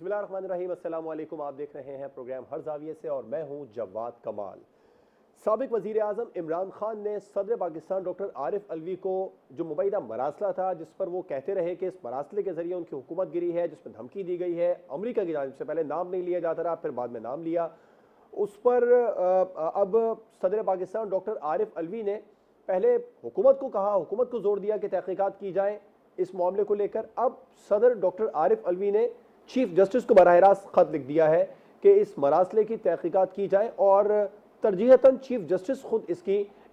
बिस्मिल्लाहिर्रहमानिर्रहीम, अस्सलाम वालेकुम। आप देख रहे हैं प्रोग्राम हर जाविये से और मैं हूं जवाद कमाल। साबिक वजीर आज़म इमरान खान ने सदर पाकिस्तान डॉक्टर आरिफ अलवी को जो मुबैना मरासला था, जिस पर वो कहते रहे कि इस मरासले के जरिए उनकी हुकूमत गिरी है, जिसमें धमकी दी गई है अमरीका की जानिब से, पहले नाम नहीं लिया जाता रहा, फिर बाद में नाम लिया, उस पर अब सदर पाकिस्तान डॉक्टर आरिफ अलवी ने पहले हुकूमत को कहा, हुकूमत को जोर दिया कि तहकीकात की जाए इस मामले को लेकर। अब सदर डॉक्टर आरिफ अलवी ने चीफ जस्टिस को बराह रास्त खत लिख दिया है कि इस मरासले की तहकीकात की जाए और तरजीहतन चीफ जस्टिस खुद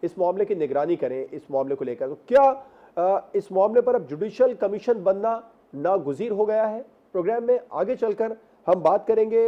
इस मामले की निगरानी करें इस मामले को लेकर। तो क्या इस मामले पर अब जुडिशल कमीशन बनना नागुज़ीर हो गया है? प्रोग्राम में आगे चलकर हम बात करेंगे।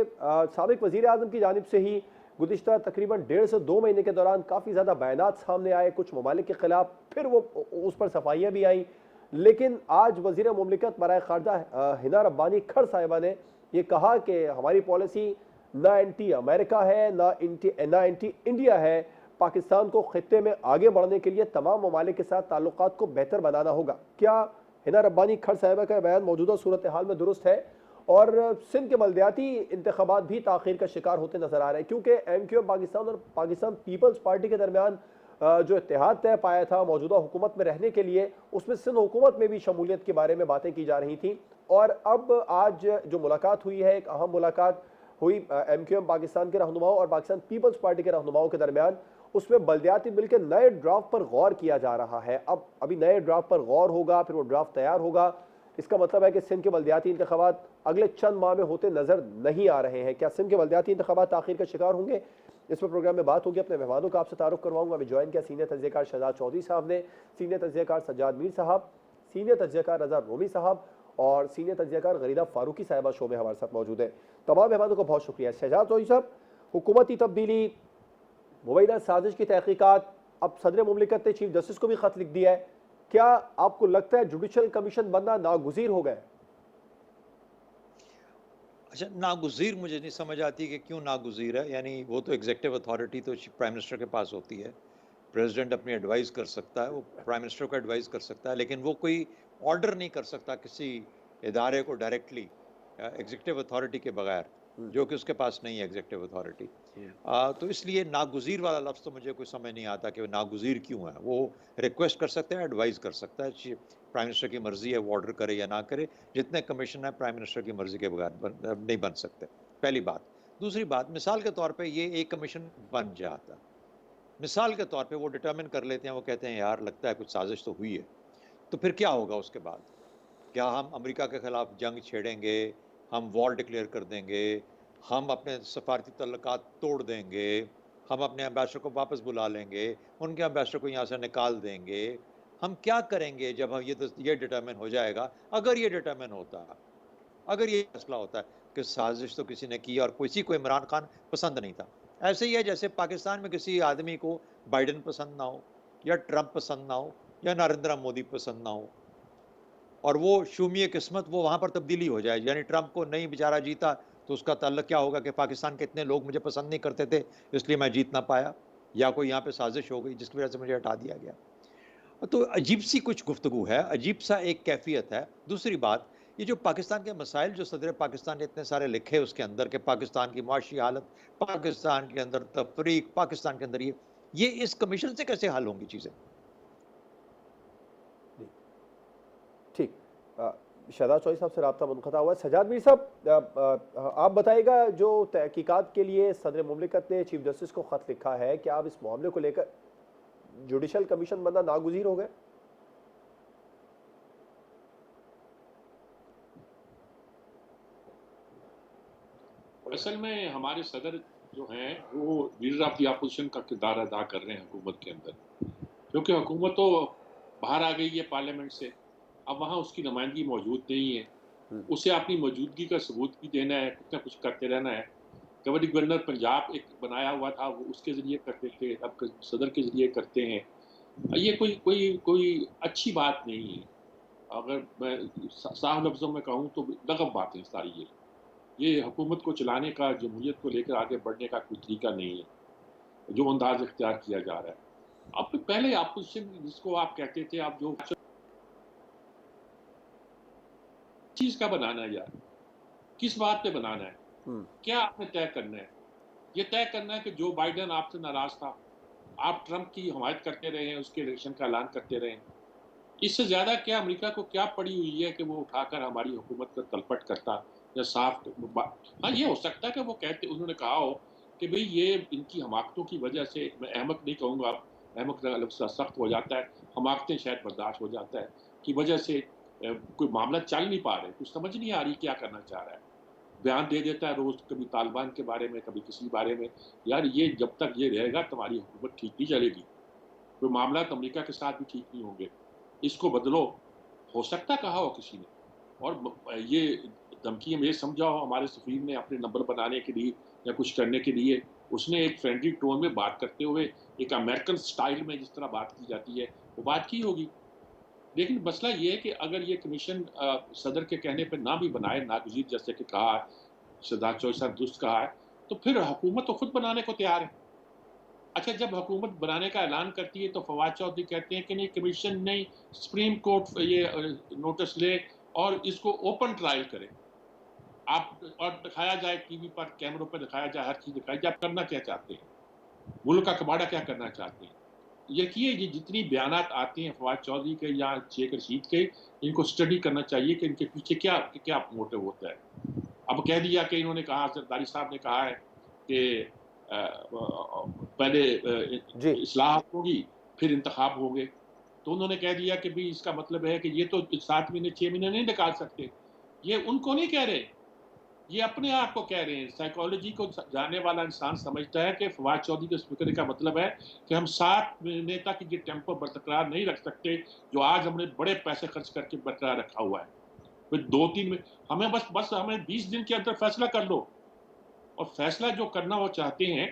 साबिक वजीर आज़म की जानिब से ही गुज़िश्ता तकरीबन 1.5 से 2 महीने के दौरान काफ़ी ज़्यादा बयानात सामने आए, कुछ ममालिक के खिलाफ, फिर वो उस पर सफाइयाँ भी आई। लेकिन आज वज़ीर मुमलिकत बराए ख़ारजा हिना रब्बानी खर साहिबा ने यह कहा कि हमारी पॉलिसी ना एंटी अमेरिका है, ना एंटी इंडिया है। पाकिस्तान को खित्ते में आगे बढ़ने के लिए तमाम ममालिक के साथ ताल्लुकात को बेहतर बनाना होगा। क्या हिना रब्बानी खर साहिबा का बयान मौजूदा सूरत हाल में दुरुस्त है? और सिंध के बल्दियाती इंतखाबात भी ताख़ीर का शिकार होते नजर आ रहे हैं, क्योंकि MQM पाकिस्तान और पाकिस्तान पीपल्स पार्टी के दरमियान जो इत्तेहाद तय पाया था मौजूदा हुकूमत में रहने के लिए, उसमें सिंध हुकूमत में भी शमूलियत के बारे में बातें की जा रही थी। और अब आज जो मुलाकात हुई है, एक अहम मुलाकात हुई MQM पाकिस्तान के रहनुमाओं और पाकिस्तान पीपल्स पार्टी के रहनुमाओं के दरमियान, उसमें बल्दियाती बिल के नए ड्राफ्ट पर गौर किया जा रहा है। अब अभी नए ड्राफ्ट पर गौर होगा, फिर वो ड्राफ्ट तैयार होगा। इसका मतलब है कि सिंध के बल्दियाती इंतखाबात अगले चंद माह में होते नजर नहीं आ रहे हैं। क्या सिंध के बल्दियाती इंतखाबात ताख़ीर का शिकार होंगे? इस पर प्रोग्राम में बात होगी। अपने मेहमानों का आपसे तारुफ करवाऊंगा। अभी ज्वाइन किया सीनियर तज्ज़ियाकार शहजाद चौधरी साहब ने, सीनियर तज्ज़ियाकार सज्जाद मीर साहब, सीनियर तज्ज़ियाकार रज़ा रोमी साहब और सीनियर तज्ज़ियाकार गरीदा फारूकी साहिबा शो में हमारे साथ मौजूद है। तमाम मेहमानों को बहुत शुक्रिया। शहजाद चौधरी साहब, हुकूमती तब्दीली, मुबैना साजिश की तहकीकात, अब सदर मुमलिकत ने चीफ जस्टिस को भी खत लिख दिया है। क्या आपको लगता है जुडिशल कमीशन बनना नागुज़ीर हो गए? अच्छा, नागुज़ीर मुझे नहीं समझ आती कि क्यों नागुज़ीर है। यानी वो तो एग्जीक्यूटिव अथॉरिटी तो प्राइम मिनिस्टर के पास होती है, प्रेसिडेंट अपनी एडवाइस कर सकता है, वो प्राइम मिनिस्टर को एडवाइस कर सकता है, लेकिन वो कोई ऑर्डर नहीं कर सकता किसी इदारे को डायरेक्टली एग्जीक्यूटिव अथॉरिटी के बगैर, जो कि उसके पास नहीं है एग्जीक्यूटिव अथॉरिटी। तो इसलिए नागुज़ीर वाला लफ्ज़ तो मुझे कोई समझ नहीं आता कि वो नागुज़ीर क्यों है। वो रिक्वेस्ट कर सकता है, एडवाइस कर सकता है, प्राइम मिनिस्टर की मर्जी है वो ऑर्डर करे या ना करे। जितने कमीशन है प्राइम मिनिस्टर की मर्जी के बगैर नहीं बन सकते, पहली बात। दूसरी बात, मिसाल के तौर पे ये एक कमीशन बन जाता, मिसाल के तौर पे वो डिटरमिन कर लेते हैं, वो कहते हैं यार लगता है कुछ साजिश तो हुई है, तो फिर क्या होगा उसके बाद? क्या हम अमेरिका के खिलाफ जंग छेड़ेंगे, हम वॉर डिक्लेयर कर देंगे, हम अपने सफारती तल्लुकात तोड़ देंगे, हम अपने एम्बेसडर को वापस बुला लेंगे, उनके एम्बेसडर को यहाँ से निकाल देंगे? हम क्या करेंगे जब हम ये डिटरमिन हो जाएगा? अगर ये डिटरमिन होता, अगर ये फैसला होता है कि साजिश तो किसी ने की और किसी को इमरान खान पसंद नहीं था। ऐसे ही है जैसे पाकिस्तान में किसी आदमी को बाइडेन पसंद ना हो, या ट्रंप पसंद ना हो, या नरेंद्र मोदी पसंद ना हो, और वो शूमिय किस्मत वो वहां पर तब्दीली हो जाए। यानी ट्रंप को नहीं बेचारा जीता तो उसका ताल्लुक क्या होगा कि पाकिस्तान के इतने लोग मुझे पसंद नहीं करते थे इसलिए मैं जीत ना पाया, या कोई यहाँ पे साजिश हो गई जिसकी वजह से मुझे हटा दिया गया। तो अजीब सी कुछ गुफ्तगू है, अजीब सा एक कैफियत है। दूसरी बात, ये जो पाकिस्तान के मसाइल जो सदर पाकिस्तान ने इतने सारे लिखे उसके अंदर के पाकिस्तान की माशी हालत, पाकिस्तान के अंदर तफरीक, पाकिस्तान के अंदर ये इस कमीशन से कैसे हल होंगी चीजें? ठीक, शहजाद चौधरी साहब से रब्ता मुनक़ता हुआ है। सज्जाद मीर साहब, आप बताइएगा, जो तहकीकात के लिए सदर मुमलिकत ने चीफ जस्टिस को खत लिखा है, क्या आप इस मामले को लेकर जुडिशल कमीशन बनना नागुज़ीर हो गए? असल में हमारे सदर जो हैं वो लीडर ऑफ द अपोजिशन का किरदार अदा कर रहे हैं हुकूमत के अंदर, क्योंकि हुकूमत तो बाहर आ गई है पार्लियामेंट से, अब वहाँ उसकी नुमाइंदगी मौजूद नहीं है। उसे अपनी मौजूदगी का सबूत भी देना है, कुछ ना कुछ करते रहना है। गवर्नर पंजाब एक बनाया हुआ था, वो उसके ज़रिए करते थे, अब सदर के ज़रिए करते हैं। ये कोई कोई कोई अच्छी बात नहीं है। अगर मैं साफ लफ्ज़ों में कहूँ तो लग़व बात है सारी ये हुकूमत को चलाने का, जमहूरियत को लेकर आगे बढ़ने का कोई तरीका नहीं है, जो अंदाज़ इख्तियार किया जा रहा है। अब तो पहले अपोजिशन जिसको आप कहते थे, आप जो चीज़ का बनाना है यार, किस बात पे बनाना है, हम्म, क्या आपने तय करना है? ये तय करना है कि जो बाइडेन आपसे नाराज था, आप ट्रंप की हमायत करते रहे हैं, उसके इलेक्शन का ऐलान करते रहे हैं। इससे ज़्यादा क्या अमेरिका को क्या पड़ी हुई है कि वो उठाकर हमारी हुकूमत पर तलपट करता या साफ हाँ, ये हो सकता है कि वो कहते उन्होंने कहा हो कि भई ये इनकी हमाकतों की वजह से, मैं अहमक नहीं कहूँगा, अहमक का लफ्ज़ सख्त हो जाता है, हमाकतें शायद बर्दाश्त हो जाता है, की वजह से कोई मामला चल नहीं पा रहे, कुछ समझ नहीं आ रही क्या करना चाह रहा है। बयान दे देता है रोज़, कभी तालिबान के बारे में, कभी किसी बारे में। यार ये जब तक ये रहेगा तुम्हारी हुकूमत ठीक नहीं चलेगी। कोई मामला अमेरिका के साथ भी ठीक नहीं होंगे। इसको बदलो, हो सकता है कहा हो किसी ने। और ये धमकी हम ये समझा हो हमारे सफ़ीर ने अपने नंबर बनाने के लिए या कुछ करने के लिए, उसने एक फ्रेंडली टोन में बात करते हुए, एक अमेरिकन स्टाइल में जिस तरह बात की जाती है, वो बात की होगी। लेकिन मसला ये है कि अगर ये कमीशन सदर के कहने पे ना भी बनाए, नागज़ीर जैसे कि कहा है, शहजाद चौधरी साहब दुरुस्त कहा है, तो फिर हुकूमत तो खुद बनाने को तैयार है। अच्छा, जब हुकूमत बनाने का ऐलान करती है तो फवाद चौधरी कहते हैं कि नहीं, कमीशन नहीं, सुप्रीम कोर्ट ये नोटिस ले और इसको ओपन ट्रायल करे। आप और दिखाया जाए टीवी पर, कैमरों पर दिखाया जाए, हर चीज़ दिखाई जाए, आप करना क्या चाहते हैं? मुल्क का कबाड़ा क्या करना चाहते हैं? देखिए, ये जितनी बयानात आते हैं फवाद चौधरी के या शेख रशीद के, इनको स्टडी करना चाहिए कि इनके पीछे क्या क्या मोटिव होता है। अब कह दिया कि इन्होंने कहा, जरदारी साहब ने कहा है कि पहले जी, इस्लाहत होगी, फिर इंतखाब होंगे। तो उन्होंने कह दिया कि भई इसका मतलब है कि ये तो 7 महीने, 6 महीने नहीं निकाल सकते। ये उनको नहीं कह रहे, ये अपने आप को कह रहे हैं। साइकोलॉजी को जानने वाला इंसान समझता है कि फवाद चौधरी के इस फ़िक्र का मतलब है कि हम 7 महीने तक ये टेम्पो बरकरार नहीं रख सकते, जो आज हमने बड़े पैसे खर्च करके बरकरार रखा हुआ है। फिर 2-3 में हमें बस हमें 20 दिन के अंदर फैसला कर लो, और फैसला जो करना वो चाहते हैं,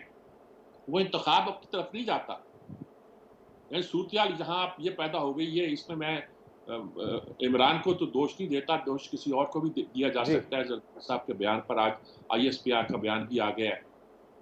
वो इंतखाब की तरफ नहीं जाता। यानी सूरत-ए-हाल जहाँ आप ये पैदा हो गई है, इसमें मैं इमरान को तो दोष नहीं देता, दोष किसी और को भी दिया जा जी, सकता है। जरदारी साहब के बयान पर आज आईएसपीआर का बयान भी आ गया है,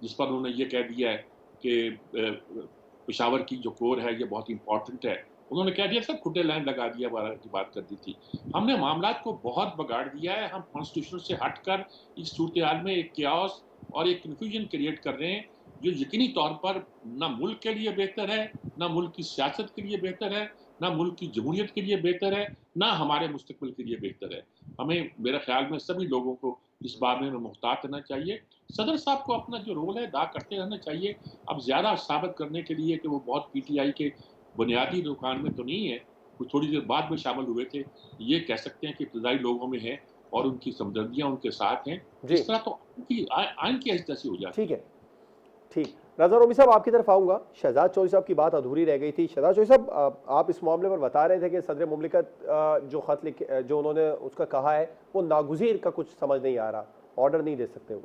जिस पर उन्होंने ये कह दिया है कि पेशावर की जो कोर है ये बहुत इम्पोर्टेंट है। उन्होंने कह दिया सब खुदे लाइन लगा दिया वाला की बात कर दी थी। हमने मामलात को बहुत बिगाड़ दिया है, हम कॉन्स्टिट्यूशन से हटकर इस सूरत-ए-हाल में एक chaos और एक कन्फ्यूजन क्रिएट कर रहे हैं, जो यकीनी तौर पर ना मुल्क के लिए बेहतर है, ना मुल्क की सियासत के लिए बेहतर है, ना मुल्क की जमहूरियत के लिए बेहतर है, ना हमारे मुस्तकबिल के लिए बेहतर है। हमें, मेरे ख्याल में सभी लोगों को इस बारे में मुहतात रहना चाहिए। सदर साहब को अपना जो रोल है अदा करते रहना चाहिए। अब ज़्यादा साबित करने के लिए कि वो बहुत पीटीआई के बुनियादी रुकान में तो नहीं है, वो थोड़ी देर बाद में शामिल हुए थे, ये कह सकते हैं कि इब्तदाई लोगों में है और उनकी हमदर्दियाँ उनके साथ हैं। जी, इस तरह तो आइन की हैसियत से हो जाती ठीक है। है, ठीक। रज़ा रोमी साहब, आपकी तरफ आऊँगा। शहजाद चौधरी साहब की बात अधूरी रह गई थी। शहजाद चौधरी साहब, आप इस मामले पर बता रहे थे कि सदर मुमलिकत जो ख़त लिखे, जो उन्होंने उसका कहा है, वो नागुज़ीर का कुछ समझ नहीं आ रहा, ऑर्डर नहीं दे सकते वो।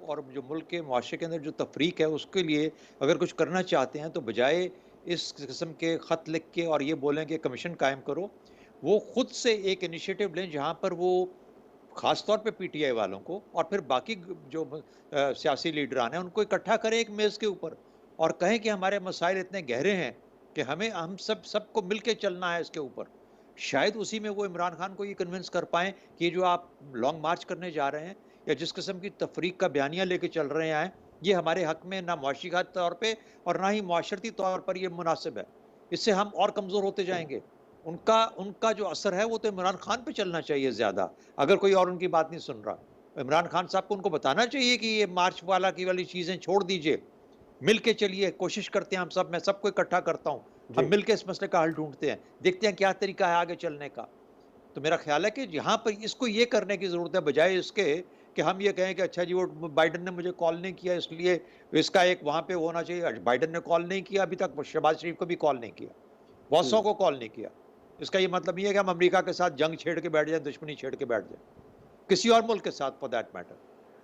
और जो मुल्क के मुआशरे के अंदर जो तफरीक है उसके लिए अगर कुछ करना चाहते हैं तो बजाय इस किस्म के ख़त लिख के और ये बोलें कि कमीशन कायम करो, वो खुद से एक इनिशिएटिव लें जहाँ पर वो ख़ास तौर पे पीटीआई वालों को और फिर बाकी जो सियासी लीडरान हैं उनको इकट्ठा करें एक मेज़ के ऊपर और कहें कि हमारे मसाइल इतने गहरे हैं कि हम सबको मिल के चलना है इसके ऊपर। शायद उसी में वो इमरान खान को ये कन्विंस कर पाएँ कि ये जो आप लॉन्ग मार्च करने जा रहे हैं या जिस किस्म की तफरीक का बयानिया लेके चल रहे हैं, ये हमारे हक में ना मुआशी तौर पे और ना ही मुआशरती तौर पर ये मुनासिब है। इससे हम और कमज़ोर होते जाएँगे। उनका उनका जो असर है वो तो इमरान खान पे चलना चाहिए ज़्यादा, अगर कोई और उनकी बात नहीं सुन रहा। इमरान खान साहब को उनको बताना चाहिए कि ये मार्च वाली चीज़ें छोड़ दीजिए, मिल के चलिए, कोशिश करते हैं हम सब, मैं सबको इकट्ठा करता हूँ। हम जी, मिल के इस मसले का हल ढूँढते हैं, देखते हैं क्या तरीका है आगे चलने का। तो मेरा ख़्याल है कि यहाँ पर इसको ये करने की ज़रूरत है बजाए इसके कि हम ये कहें कि अच्छा जी वो बाइडेन ने मुझे कॉल नहीं किया इसलिए इसका एक वहाँ पे होना चाहिए। बाइडेन ने कॉल नहीं किया अभी तक, शहबाज शरीफ को भी कॉल नहीं किया, बहुत सौ हुँ, को कॉल नहीं किया। इसका ये मतलब नहीं है कि हम अमेरिका के साथ जंग छेड़ के बैठ जाएँ, दुश्मनी छेड़ के बैठ जाएँ, किसी और मुल्क के साथ फॉर दैट मैटर।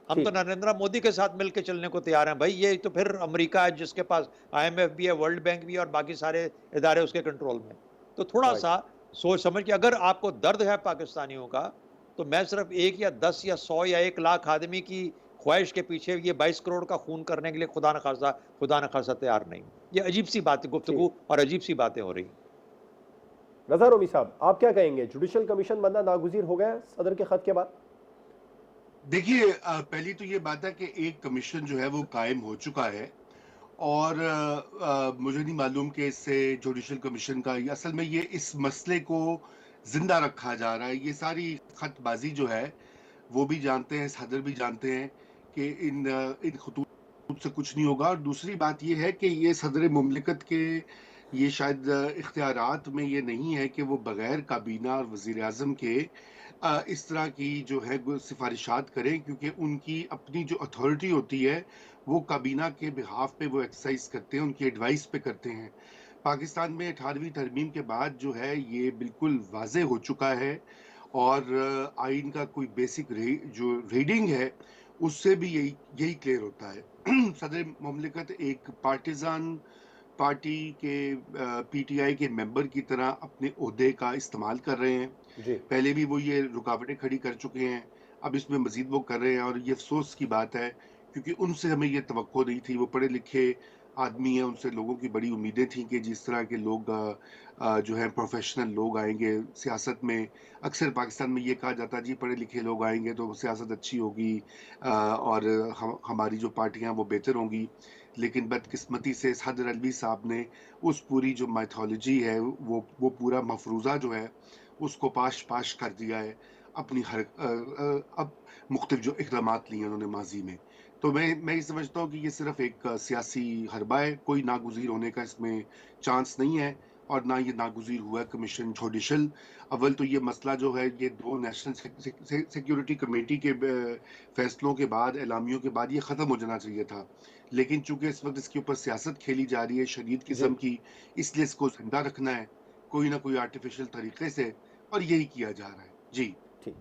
हम तो ठीक, नरेंद्र मोदी के साथ मिल के चलने को तैयार हैं। भई ये तो फिर अमेरिका है जिसके पास आईएमएफ भी है, वर्ल्ड बैंक भी है और बाकी सारे इदारे उसके कंट्रोल में। तो राइट, थोड़ा-सा सोच समझ के अगर आपको दर्द है पाकिस्तानियों का, तो मैं सिर्फ़ 1 या 10 या 100 या 1 लाख आदमी की ख्वाहिश के पीछे ये 22 करोड़ का खून करने के लिए खुदा न खास्ता तैयार नहीं हूँ। ये अजीब-सी बात ठीक। गुफ्तगू और अजीब-सी बातें हो रही हैं। रजा रोमी साहब, आप क्या कहेंगे, जुडिशल कमीशन बनना नागुज़ीर हो गया सदर के खत के बाद? देखिए, पहली तो ये बात है कि एक कमीशन जो है वो कायम हो चुका है और मुझे नहीं मालूम कि इससे जुडिशल कमीशन का असल में ये इस मसले को जिंदा रखा जा रहा है। ये सारी खतबाजी जो है वो भी जानते हैं, सदर भी जानते हैं कि इन खतूत से कुछ नहीं होगा। और दूसरी बात ये है कि ये सदर मुमलिकत के ये शायद इख्तियारात में ये नहीं है कि वो बगैर काबीना और वज़ीर आज़म के इस तरह की जो है सिफारिशात करें, क्योंकि उनकी अपनी जो अथॉरिटी होती है वो काबीना के बिहाफ पे वो एक्सरसाइज करते हैं, उनकी एडवाइस पे करते हैं। पाकिस्तान में 18वीं तरमीम के बाद जो है ये बिल्कुल वाज़ेह हो चुका है और आइन का कोई बेसिक जो रीडिंग है उससे भी यही यही क्लियर होता है। सदर मुमलिकत एक पार्टिजान पार्टी के पीटीआई के मेंबर की तरह अपने ओहदे का इस्तेमाल कर रहे हैं। जी। पहले भी वो ये रुकावटें खड़ी कर चुके हैं, अब इसमें मजीद वो कर रहे हैं और ये अफसोस की बात है, क्योंकि उनसे हमें ये तवक्को नहीं थी। वो पढ़े लिखे आदमी हैं, उनसे लोगों की बड़ी उम्मीदें थी कि जिस तरह के लोग जो है प्रोफेशनल लोग आएंगे सियासत में। अक्सर पाकिस्तान में ये कहा जाता है जी पढ़े लिखे लोग आएंगे तो सियासत अच्छी होगी और हमारी जो पार्टियां वो बेहतर होंगी। लेकिन बदकिस्मती से सदर अलवी साहब ने उस पूरी जो माइथोलॉजी है वो पूरा मफरूज़ा जो है उसको पाश कर दिया है अपनी अब मुख्तलिफ जो इक़दामात लिए उन्होंने माजी में। तो मैं ये समझता हूँ कि ये सिर्फ एक सियासी हरबा है, कोई नागुज़ीर होने का इसमें चांस नहीं है और ना ये नागुज़ीर हुआ है कमीशन जुडिशल। अव्वल तो ये मसला जो है ये 2 नेशनल सिक्योरिटी कमेटी के फैसलों के बाद, एलामियों के बाद ये ख़त्म हो जाना चाहिए था। लेकिन चूंकि इस वक्त इसके ऊपर सियासत खेली जा रही है शदीद किस्म की, इसलिए इसको जिंदा रखना है कोई ना कोई आर्टिफिशियल तरीके से, और यही किया जा रहा है। जी ठीक।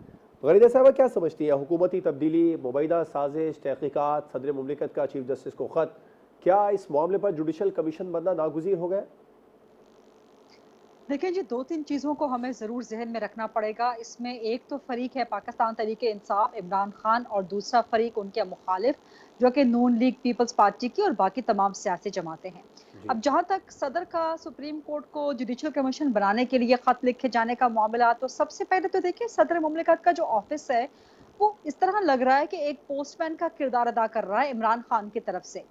गरीदा साहब क्या समझती हैं, हुकूमती तब्दीली, मुबैदा साजिश, तहकीकात, सदर मुमलिकत का चीफ जस्टिस को खत, क्या इस मामले पर जुडिशल कमीशन बनना नागुज़ीर हो गया? देखिए जी, 2-3 चीज़ों को हमें ज़रूर ज़हन में रखना पड़ेगा। इसमें एक तो फ़रीक है पाकिस्तान तहरीक-ए-इंसाफ इमरान खान और दूसरा फ़रीक उनके मुखालिफ जो कि नून लीग पीपल्स पार्टी की और बाकी तमाम सियासी जमातें हैं। जी। अब जहाँ तक सदर का सुप्रीम कोर्ट को जुडिशल कमीशन बनाने के लिए ख़त लिखे जाने का मामला, तो सबसे पहले तो देखिए सदर मुमलिकत का जो ऑफ़िस है, वो इस तरह लग रहा है कि एक पोस्टमैन का किरदार अदा कर रहा है इमरान खान की तरफ से।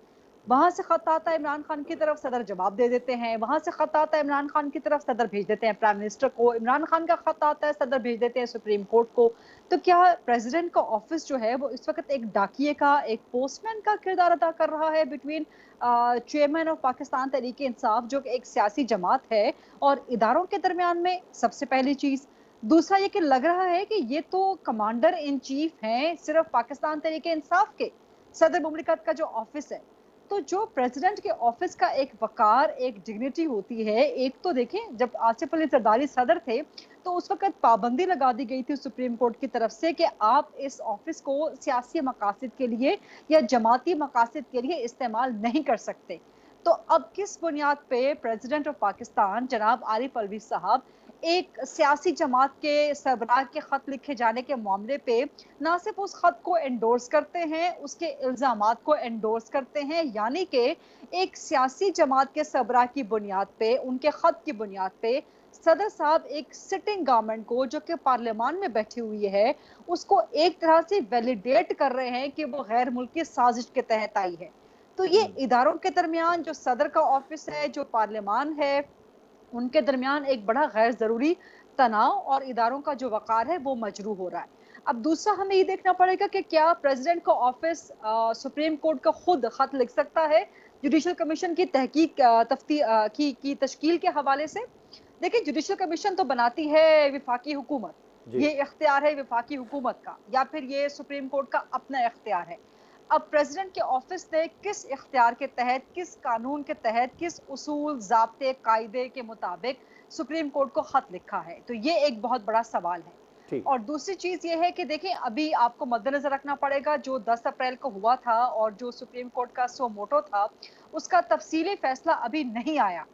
वहाँ से खत आता है इमरान खान की तरफ, सदर जवाब दे देते हैं। वहाँ से खत आता है इमरान खान की तरफ, सदर भेज देते हैं प्राइम मिनिस्टर को। इमरान खान का खत आता है, सदर भेज देते हैं सुप्रीम कोर्ट को। तो क्या प्रेसिडेंट का ऑफिस जो है वो इस वक्त एक डाकिए का, एक पोस्टमैन का किरदार अदा कर रहा है between chairman of Pakistan Tehreek Insaf जो कि एक सियासी जमात है और इदारों के दरमियान में? सबसे पहली चीज। दूसरा ये कि लग रहा है कि ये तो कमांडर इन चीफ हैं सिर्फ पाकिस्तान तहरीक इंसाफ के, सदर मुमलिकत का जो ऑफिस है। तो जो प्रेसिडेंट के ऑफिस का एक वकार, एक डिग्निटी होती है, एक तो देखें जब आसिफ अली जरदारी सदर थे तो उस वक्त पाबंदी लगा दी गई थी सुप्रीम कोर्ट की तरफ से कि आप इस ऑफिस को सियासी मकासद के लिए या जमाती मकासद के लिए इस्तेमाल नहीं कर सकते। तो अब किस बुनियाद पे प्रेसिडेंट ऑफ पाकिस्तान जनाब आरिफ अलवी साहब एक सियासी जमात के सरबराह के खत लिखे जाने के मामले पे ना सिर्फ उस खत को एंडोर्स करते हैं, उसके इल्जामात को एंडोर्स करते हैं, यानी कि एक सियासी जमात के सरबराह की बुनियाद पे, उनके खत की बुनियाद पे सदर साहब एक सिटिंग गवर्नमेंट को जो कि पार्लियामान में बैठी हुई है उसको एक तरह से वैलिडेट कर रहे हैं कि वो गैर मुल्की साजिश के तहत आई है। तो ये इदारों के दरमियान जो सदर का ऑफिस है, जो पार्लियामान है, उनके दरमियान एक बड़ा गैर जरूरी तनाव और इदारों का जो वकार है वो मजरू हो रहा है। अब दूसरा हमें ये देखना पड़ेगा कि क्या प्रेसिडेंट का ऑफिस सुप्रीम कोर्ट का खुद खत लिख सकता है जुडिशल कमीशन की तहकीक की तश्कील के हवाले से? देखिए, जुडिशल कमीशन तो बनाती है विफाकी हुकूमत, ये इख्तियार है विफाकी हुकूमत का, या फिर ये सुप्रीम कोर्ट का अपना इख्तियार है। अब प्रेसिडेंट के ऑफिस ने किस इख्तियार के तहत, किस कानून के तहत, किस उसूल, ज़ाब्ते, कायदे के मुताबिक सुप्रीम कोर्ट को खत लिखा है? तो ये एक बहुत बड़ा सवाल है। और दूसरी चीज ये है कि देखें, अभी आपको मद्देनजर रखना पड़ेगा जो 10 अप्रैल को हुआ था और जो सुप्रीम कोर्ट का सो मोटो था, उसका तफसीली फैसला अभी नहीं आया।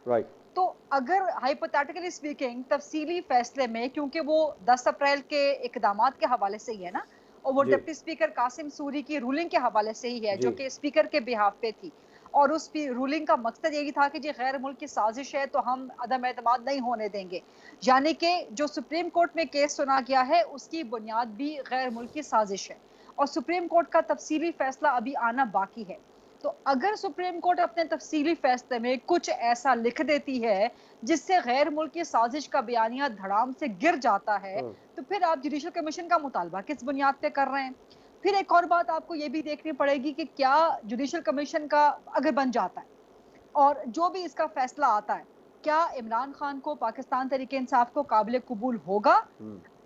तो अगर हाइपोथेटिकली स्पीकिंग तफसीली फैसले में, क्योंकि वो 10 अप्रैल के इकदामात के हवाले से ही है ना, और वो डिप्टी स्पीकर कासिम सूरी की रूलिंग के हवाले से ही है जो कि स्पीकर के बिहाफ पे थी, और उस रूलिंग का मकसद यही था कि जी गैर मुल्की साजिश है तो हम अदम एतमाद नहीं होने देंगे। यानी कि जो सुप्रीम कोर्ट में केस सुना गया है उसकी बुनियाद भी गैर मुल्की साजिश है और सुप्रीम कोर्ट का तफसीली फैसला अभी आना बाकी है। तो अगर सुप्रीम कोर्ट अपने तफसीली फैसले में कुछ ऐसा लिख देती है जिससे गैर मुल्की साजिश का बयानिया धड़ाम से गिर जाता है, तो फिर आप जुडिशल कमीशन का मुतालबा किस बुनियाद पे कर रहे हैं? फिर एक और बात आपको ये भी देखनी पड़ेगी कि क्या जुडिशल कमीशन का अगर बन जाता है और जो भी इसका फैसला आता है, क्या इमरान खान को पाकिस्तान तहरीक इंसाफ को काबिल कबूल होगा?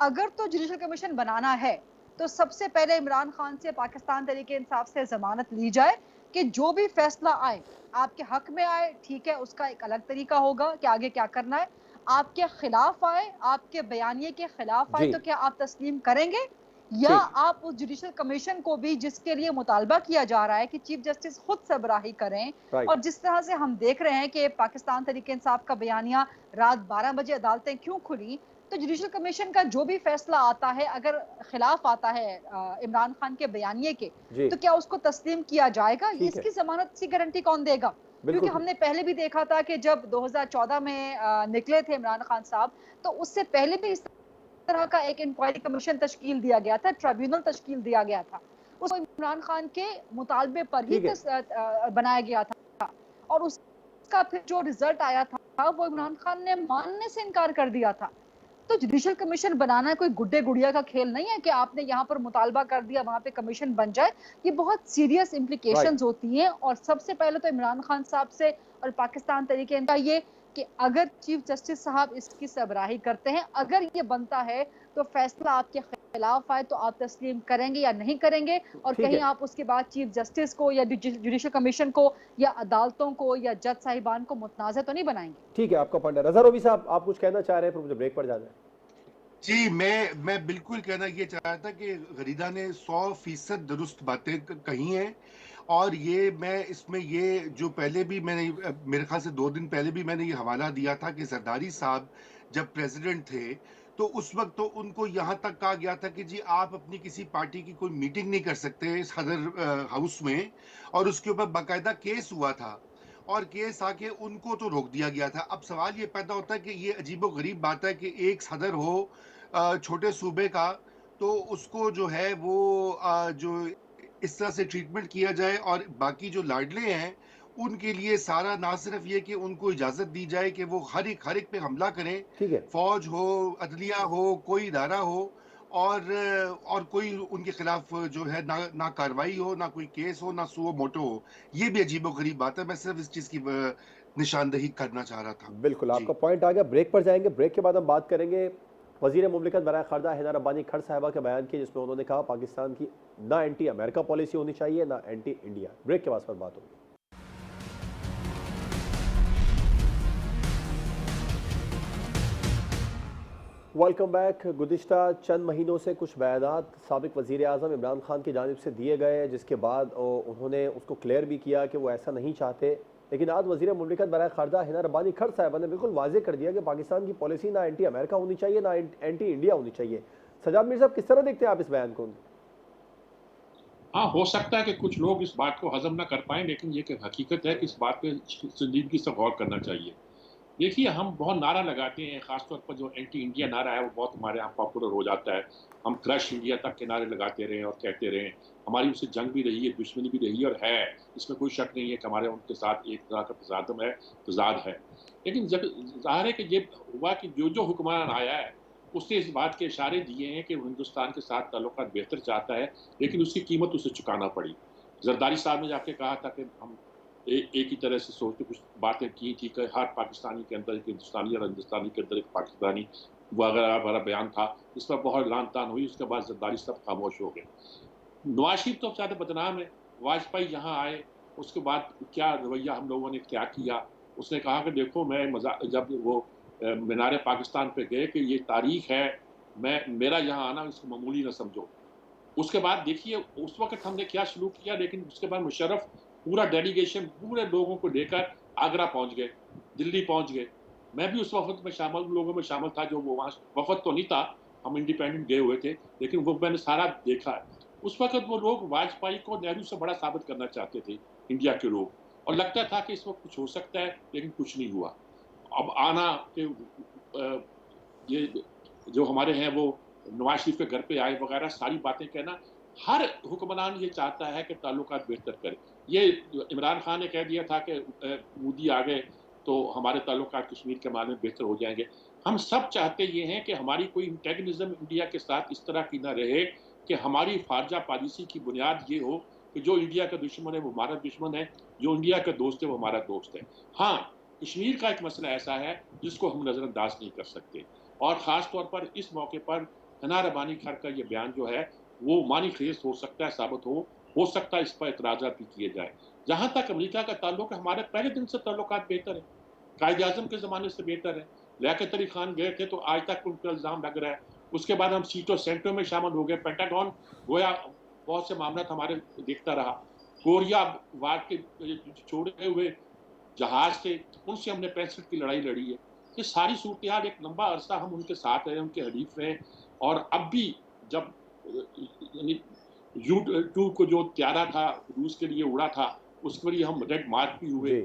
अगर तो जुडिशल कमीशन बनाना है तो सबसे पहले इमरान खान से पाकिस्तान तहरीक इंसाफ से जमानत ली जाए कि जो भी फैसला आए आपके हक में आए, ठीक है, उसका एक अलग तरीका होगा कि आगे क्या करना है। आपके खिलाफ आए, आपके बयानिए के खिलाफ आए, तो क्या आप तस्लीम करेंगे या आप उस जुडिशल कमीशन को भी जिसके लिए मुतालबा किया जा रहा है कि चीफ जस्टिस खुद सरबराही करें? और जिस तरह से हम देख रहे हैं कि पाकिस्तान तहरीक इंसाफ का बयानिया रात 12 बजे अदालतें क्यों खुली, तो जुडिशल कमीशन का जो भी फैसला आता है अगर खिलाफ आता है इमरान खान के बयानिए के, तो क्या उसको तस्लीम किया जाएगा? ये इसकी जमानत की गारंटी कौन देगा? क्योंकि हमने पहले भी देखा था कि जब 2014 में निकले थे इमरान खान साहब, तो उससे पहले भी इस तरह का एक इंक्वायरी कमीशन तश्कील दिया गया था, ट्रिब्यूनल तश्कील दिया गया था। उसको इमरान खान के मुतालबे पर ही बनाया गया था और उसका फिर जो रिजल्ट आया था वो इमरान खान ने मानने से इनकार कर दिया था। तो जुडिशल कमीशन बनाना कोई गुड्डे गुड़िया का खेल नहीं है कि आपने यहाँ पर मुतालबा कर दिया वहां पे कमीशन बन जाए। ये बहुत सीरियस इम्प्लीकेशंस होती हैं और सबसे पहले तो इमरान खान साहब से और पाकिस्तान तरीके इनका ये कि अगर चीफ जस्टिस साहब इसकी सरबराही करते हैं, अगर ये बनता है तो फैसला आपके खिलाफ आए तो आप तस्लीम करेंगे या नहीं करेंगे और कहीं आप उसके बाद चीफ जस्टिस को या जुडिशल कमीशन को या अदालतों को या जज साहिबान को मुतनाज़ तो नहीं बनाएंगे। ठीक है, आपका पॉइंट है। रज़ा रबी साहब, आप कुछ कहना चाह रहे हैं, फिर मुझे ब्रेक पर जाना है। जी, मैं बिल्कुल कहना ये चाह रहा था कि गरीदा ने 100% दुरुस्त बातें कही हैं और ये मैं इसमें ये जो पहले भी मैंने मेरे ख्याल से 2 दिन पहले भी मैंने ये हवाला दिया था कि जरदारी साहब जब प्रेसिडेंट थे तो उस वक्त तो उनको यहाँ तक कहा गया था कि जी आप अपनी किसी पार्टी की कोई मीटिंग नहीं कर सकते सदर हाउस में और उसके ऊपर बाकायदा केस हुआ था और केस आके उनको तो रोक दिया गया था। अब सवाल ये पैदा होता है कि ये अजीबोगरीब बात है कि एक सदर हो छोटे सूबे का तो उसको जो है वो जो इस तरह से ट्रीटमेंट किया जाए और बाकी जो लाडले हैं उनके लिए सारा ना सिर्फ ये कि उनको इजाजत दी जाए कि वो हर एक पे हमला करें, फौज हो, अदलिया हो, कोई इदारा हो और कोई उनके खिलाफ जो है ना कार्रवाई हो, ना कोई केस हो, ना सुओ मोटो हो। ये भी अजीबोगरीब बात है। मैं सिर्फ इस चीज की निशानदही करना चाह रहा था। बिल्कुल, आपका पॉइंट आ गया। ब्रेक पर जाएंगे। ब्रेक के बाद हम बात करेंगे वजीर मुमलिकत बराए खारजा हिना रब्बानी खर साहिबा के बयान की, जिसमें उन्होंने कहा पाकिस्तान की ना एंटी अमेरिका पॉलिसी होनी चाहिए ना एंटी इंडिया। ब्रेक के बाद पर बात होगी। Welcome back. गुज़िश्ता चंद महीनों से कुछ बयानात साबिक वज़ीर आज़म इमरान खान की जानिब से दिए गए, जिसके बाद उन्होंने उसको क्लियर भी किया कि वो ऐसा नहीं चाहते, लेकिन आज वज़ीर मुमलिकत बराए खारजा हिना रब्बानी खर साहिबा ने बिल्कुल वाज़ेह कर दिया कि पाकिस्तान की पॉलिसी ना एंटी अमेरिका होनी चाहिए ना एंटी इंडिया होनी चाहिए। सजाद मीर साहब, किस तरह देखते हैं आप इस बयान को? हाँ, हो सकता है कि कुछ लोग इस बात को हजम ना कर पाएं, लेकिन ये हकीकत है कि इस बात पे संजीदगी से गौर करना चाहिए। देखिए, हम बहुत नारा लगाते हैं, खासतौर पर जो एंटी इंडिया नारा है वो बहुत हमारे यहाँ पॉपुलर हो जाता है। हम क्रश इंडिया तक के नारे लगाते रहे और कहते रहे। हमारी उससे जंग भी रही है, दुश्मनी भी रही है और है, इसमें कोई शक नहीं है कि हमारे उनके साथ एक तरह का तजाद है। लेकिन जब ज़ाहिर है कि ये हुआ कि जो हुक्मरान आया है उसने इस बात के इशारे दिए हैं कि वो हिंदुस्तान के साथ ताल्लुकात बेहतर चाहता है, लेकिन उसकी कीमत उसे चुकाना पड़ी। जरदारी साहब ने जाके कहा था कि हम एक ही तरह से सोचते, कुछ बातें की थी कि हर पाकिस्तानी के अंदर एक हिंदुस्तानी और हिंदुस्तानी के अंदर एक पाकिस्तानी, वगैरह बयान था। इस पर बहुत लान तान हुई। उसके बाद जरदारी साहब खामोश हो गए। नवाज शरीफ तो ज़्यादा बदनाम है। वाजपेयी यहाँ आए, उसके बाद क्या रवैया हम लोगों ने क्या किया। उसने कहा कि देखो, मैं जब वो मीनार पाकिस्तान पे गए कि ये तारीख है, मेरा यहाँ आना इसको मामूली ना समझो। उसके बाद देखिए उस वक्त हमने क्या शुरू किया, लेकिन उसके बाद मुशर्रफ पूरा डेलीगेशन पूरे लोगों को लेकर आगरा पहुंच गए, दिल्ली पहुंच गए। मैं भी उस वक्त में लोगों में शामिल था जो वो वहाँ वफद तो नहीं था, हम इंडिपेंडेंट गए हुए थे, लेकिन वो मैंने सारा देखा है। उस वक्त वो लोग वाजपेयी को नेहरू से बड़ा साबित करना चाहते थे, इंडिया के लोग। और लगता था कि इस वक्त कुछ हो सकता है, लेकिन कुछ नहीं हुआ। अब आना कि ये जो हमारे हैं वो नवाज शरीफ के घर पे आए वगैरह सारी बातें कहना, हर हुक्मरान ये चाहता है कि ताल्लुकात बेहतर करे। ये इमरान खान ने कह दिया था कि मोदी आ गए तो हमारे ताल्लुकात कश्मीर के मामले में बेहतर हो जाएंगे। हम सब चाहते ये हैं कि हमारी कोई इंटेगनिज्म इंडिया के साथ इस तरह की ना रहे कि हमारी फारजा पॉलिसी की बुनियाद ये हो कि जो इंडिया का दुश्मन है वो हमारा दुश्मन है, जो इंडिया का दोस्त है वो हमारा दोस्त है। हाँ, कश्मीर का एक मसला ऐसा है जिसको हम नज़रअंदाज नहीं कर सकते, और ख़ास तौर पर इस मौके पर हना रबानी खान का ये बयान जो है वो मानी खेज हो सकता है, साबित हो सकता है इस पर एतराज़ात भी किए जाए। जहाँ तक अमेरिका का ताल्लुक है, हमारे पहले दिन से ताल्लुकात बेहतर है, कायद आज़म के ज़माने से बेहतर है। लियाकत अली खान गए थे तो आज तक उन पर इल्ज़ाम लग रहा है। उसके बाद हम सीटों सेंटरों में शामिल हो गए, पेंटागन गोया बहुत से मामला हमारे देखता रहा। कोरिया वार के छोड़े हुए जहाज थे, उनसे हमने 65 की लड़ाई लड़ी है। ये सारी सूरत एक लंबा अरसा हम उनके साथ रहे, उनके हरीफ रहे, और अब भी जब U-2 को जो त्यारा था रूस के लिए उड़ा था, उसके लिए हम रेड मार्क भी हुए,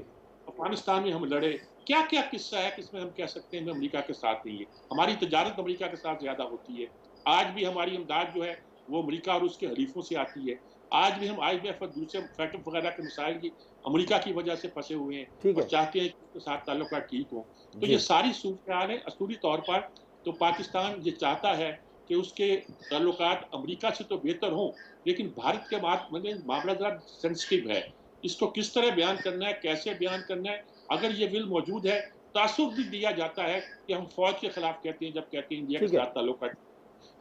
अफगानिस्तान में हम लड़े। क्या क्या किस्सा है किसमें हम कह सकते हैं अमेरिका के साथ नहीं है। हमारी तजारत अमेरिका के साथ ज्यादा होती है। आज भी हमारी इमदाद जो है वो अमेरिका और उसके हलीफों से आती है। आज भी हम IMF और दूसरे फैटफ वगैरह के मिसाइल की अमेरिका की वजह से फंसे हुए हैं और चाहते हैं कि उसके साथ ताल्लुकात ठीक हो। तो ये सारी सूरत है असूली तौर पर। तो पाकिस्तान ये चाहता है कि उसके ताल्लुकात अमेरिका से तो बेहतर हों, लेकिन भारत के मामला ज़रा सेंसिटिव है। इसको किस तरह बयान करना है, कैसे बयान करना है, अगर ये विल मौजूद है। तासुब भी दिया जाता है कि हम फौज के खिलाफ कहते हैं जब कहते हैं इंडिया के साथ ताल्लुकात।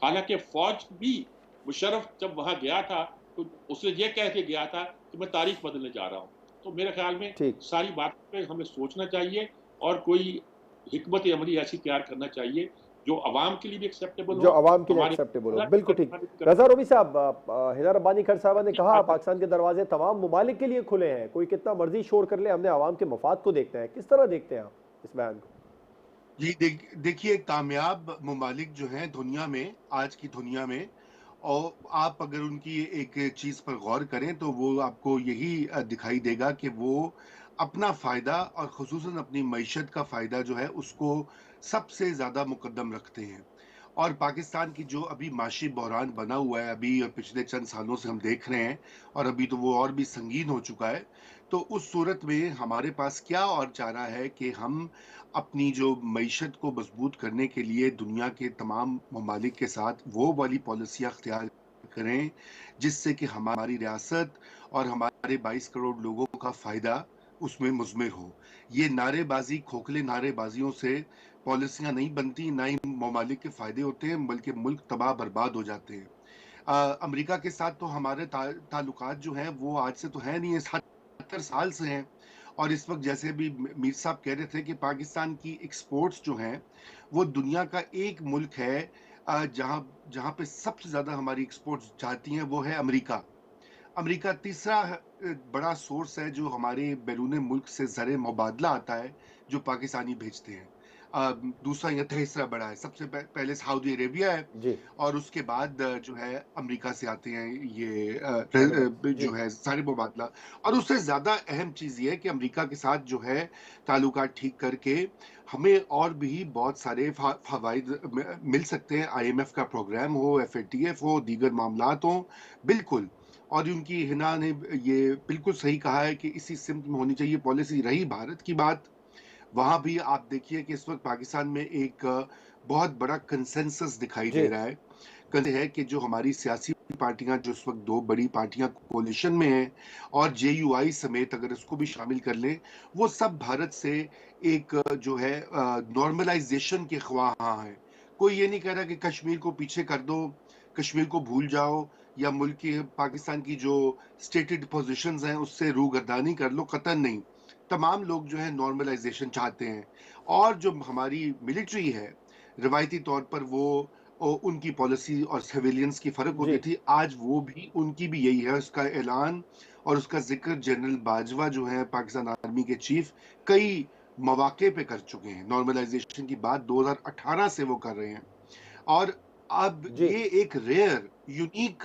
हालांकि फौज भी मुशर्रफ जब वहां गया था तो उसने ये कह के गया था कि मैं तारीख बदलने जा रहा हूँ। तो मेरे ख्याल में सारी बात पे हमें सोचना चाहिए और कोई हिकमत अमली ऐसी तैयार करना चाहिए जो अवाम के लिए भी एक्सेप्टेबल हो, जो अवाम के लिए एक्सेप्टेबल हो। बिल्कुल ठीक। रजा रोबी साहब, हिना रब्बानी खर साहब ने कहा पाकिस्तान के दरवाजे तमाम ममालिक के लिए खुले हैं, कोई कितना मर्जी शोर कर ले, हमने अवाम के मफाद को देखना है। किस तरह देखते हैं आप इस बयान को? जी देखिए, कामयाब ममालिक जो हैं दुनिया में, आज की दुनिया में, और आप अगर उनकी एक चीज़ पर गौर करें तो वो आपको यही दिखाई देगा कि वो अपना फ़ायदा और ख़ुसूसन अपनी मईशत का फ़ायदा जो है उसको सबसे ज़्यादा मुक़द्दम रखते हैं। और पाकिस्तान की जो अभी माशी बहरान बना हुआ है अभी और पिछले चंद सालों से हम देख रहे हैं, और अभी तो वो और भी संगीन हो चुका है। तो उस सूरत में हमारे पास क्या और चारा है कि हम अपनी जो मईशत को मजबूत करने के लिए दुनिया के तमाम ममालिक के साथ वो वाली पॉलिसियाँ अख्तियार करें जिससे कि हमारी रियासत और हमारे 22 करोड़ लोगों का फ़ायदा उसमें मुज़मिर हो। ये नारेबाज़ी, खोखले नारेबाजियों से पॉलिसियाँ नहीं बनती, ना ही ममालिक के फ़ायदे होते हैं, बल्कि मुल्क तबाह बर्बाद हो जाते हैं। अमेरिका के साथ तो हमारे ताल्लुकात जो हैं वो आज से तो है नहीं है, 70 साल से हैं। और इस वक्त जैसे भी मीर साहब कह रहे थे कि पाकिस्तान की एक्सपोर्ट्स जो हैं वो दुनिया का एक मुल्क है जहां जहां पे सबसे ज्यादा हमारी एक्सपोर्ट्स जाती हैं वो है अमेरिका। अमेरिका तीसरा बड़ा सोर्स है जो हमारे बैरून मुल्क से ज़र मुबादला आता है जो पाकिस्तानी भेजते हैं। दूसरा या तीसरा बड़ा है, सबसे पहले सऊदी अरेबिया है और उसके बाद जो है अमेरिका से आते हैं ये जो है सारे मुबादला। और उससे ज़्यादा अहम चीज़ ये है कि अमेरिका के साथ जो है ताल्लुकात ठीक करके हमें और भी बहुत सारे फ़वाइद मिल सकते हैं। IMF का प्रोग्राम हो, FATF हो, दीगर मामलात हों, बिल्कुल। और उनकी हिना ने ये बिल्कुल सही कहा है कि इसी सिमत में होनी चाहिए पॉलिसी। रही भारत की बात, वहाँ भी आप देखिए कि इस वक्त पाकिस्तान में एक बहुत बड़ा कंसेंसस दिखाई दे रहा है। है कि जो हमारी सियासी पार्टियां जो इस वक्त 2 बड़ी पार्टियां कोलिशन में हैं और JUI समेत अगर इसको भी शामिल कर लें, वो सब भारत से एक जो है नॉर्मलाइजेशन के ख्वाहां हैं। कोई ये नहीं कह रहा कि कश्मीर को पीछे कर दो, कश्मीर को भूल जाओ, या मुल्क की पाकिस्तान की जो स्टेटेड पोजीशंस हैं उससे रूगर्दानी कर लो, कतई नहीं। तमाम लोग जो है नॉर्मलाइजेशन चाहते हैं। और जो हमारी मिलिट्री है, रिवायती तौर पर वो उनकी पॉलिसी और सिविलियंस की फ़र्क होती थी, आज वो भी उनकी भी यही है। उसका ऐलान और उसका ज़िक्र जनरल बाजवा जो है पाकिस्तान आर्मी के चीफ कई मौके पे कर चुके हैं। नॉर्मलाइजेशन की बात 2018 से वो कर रहे हैं। और अब ये एक रेयर यूनिक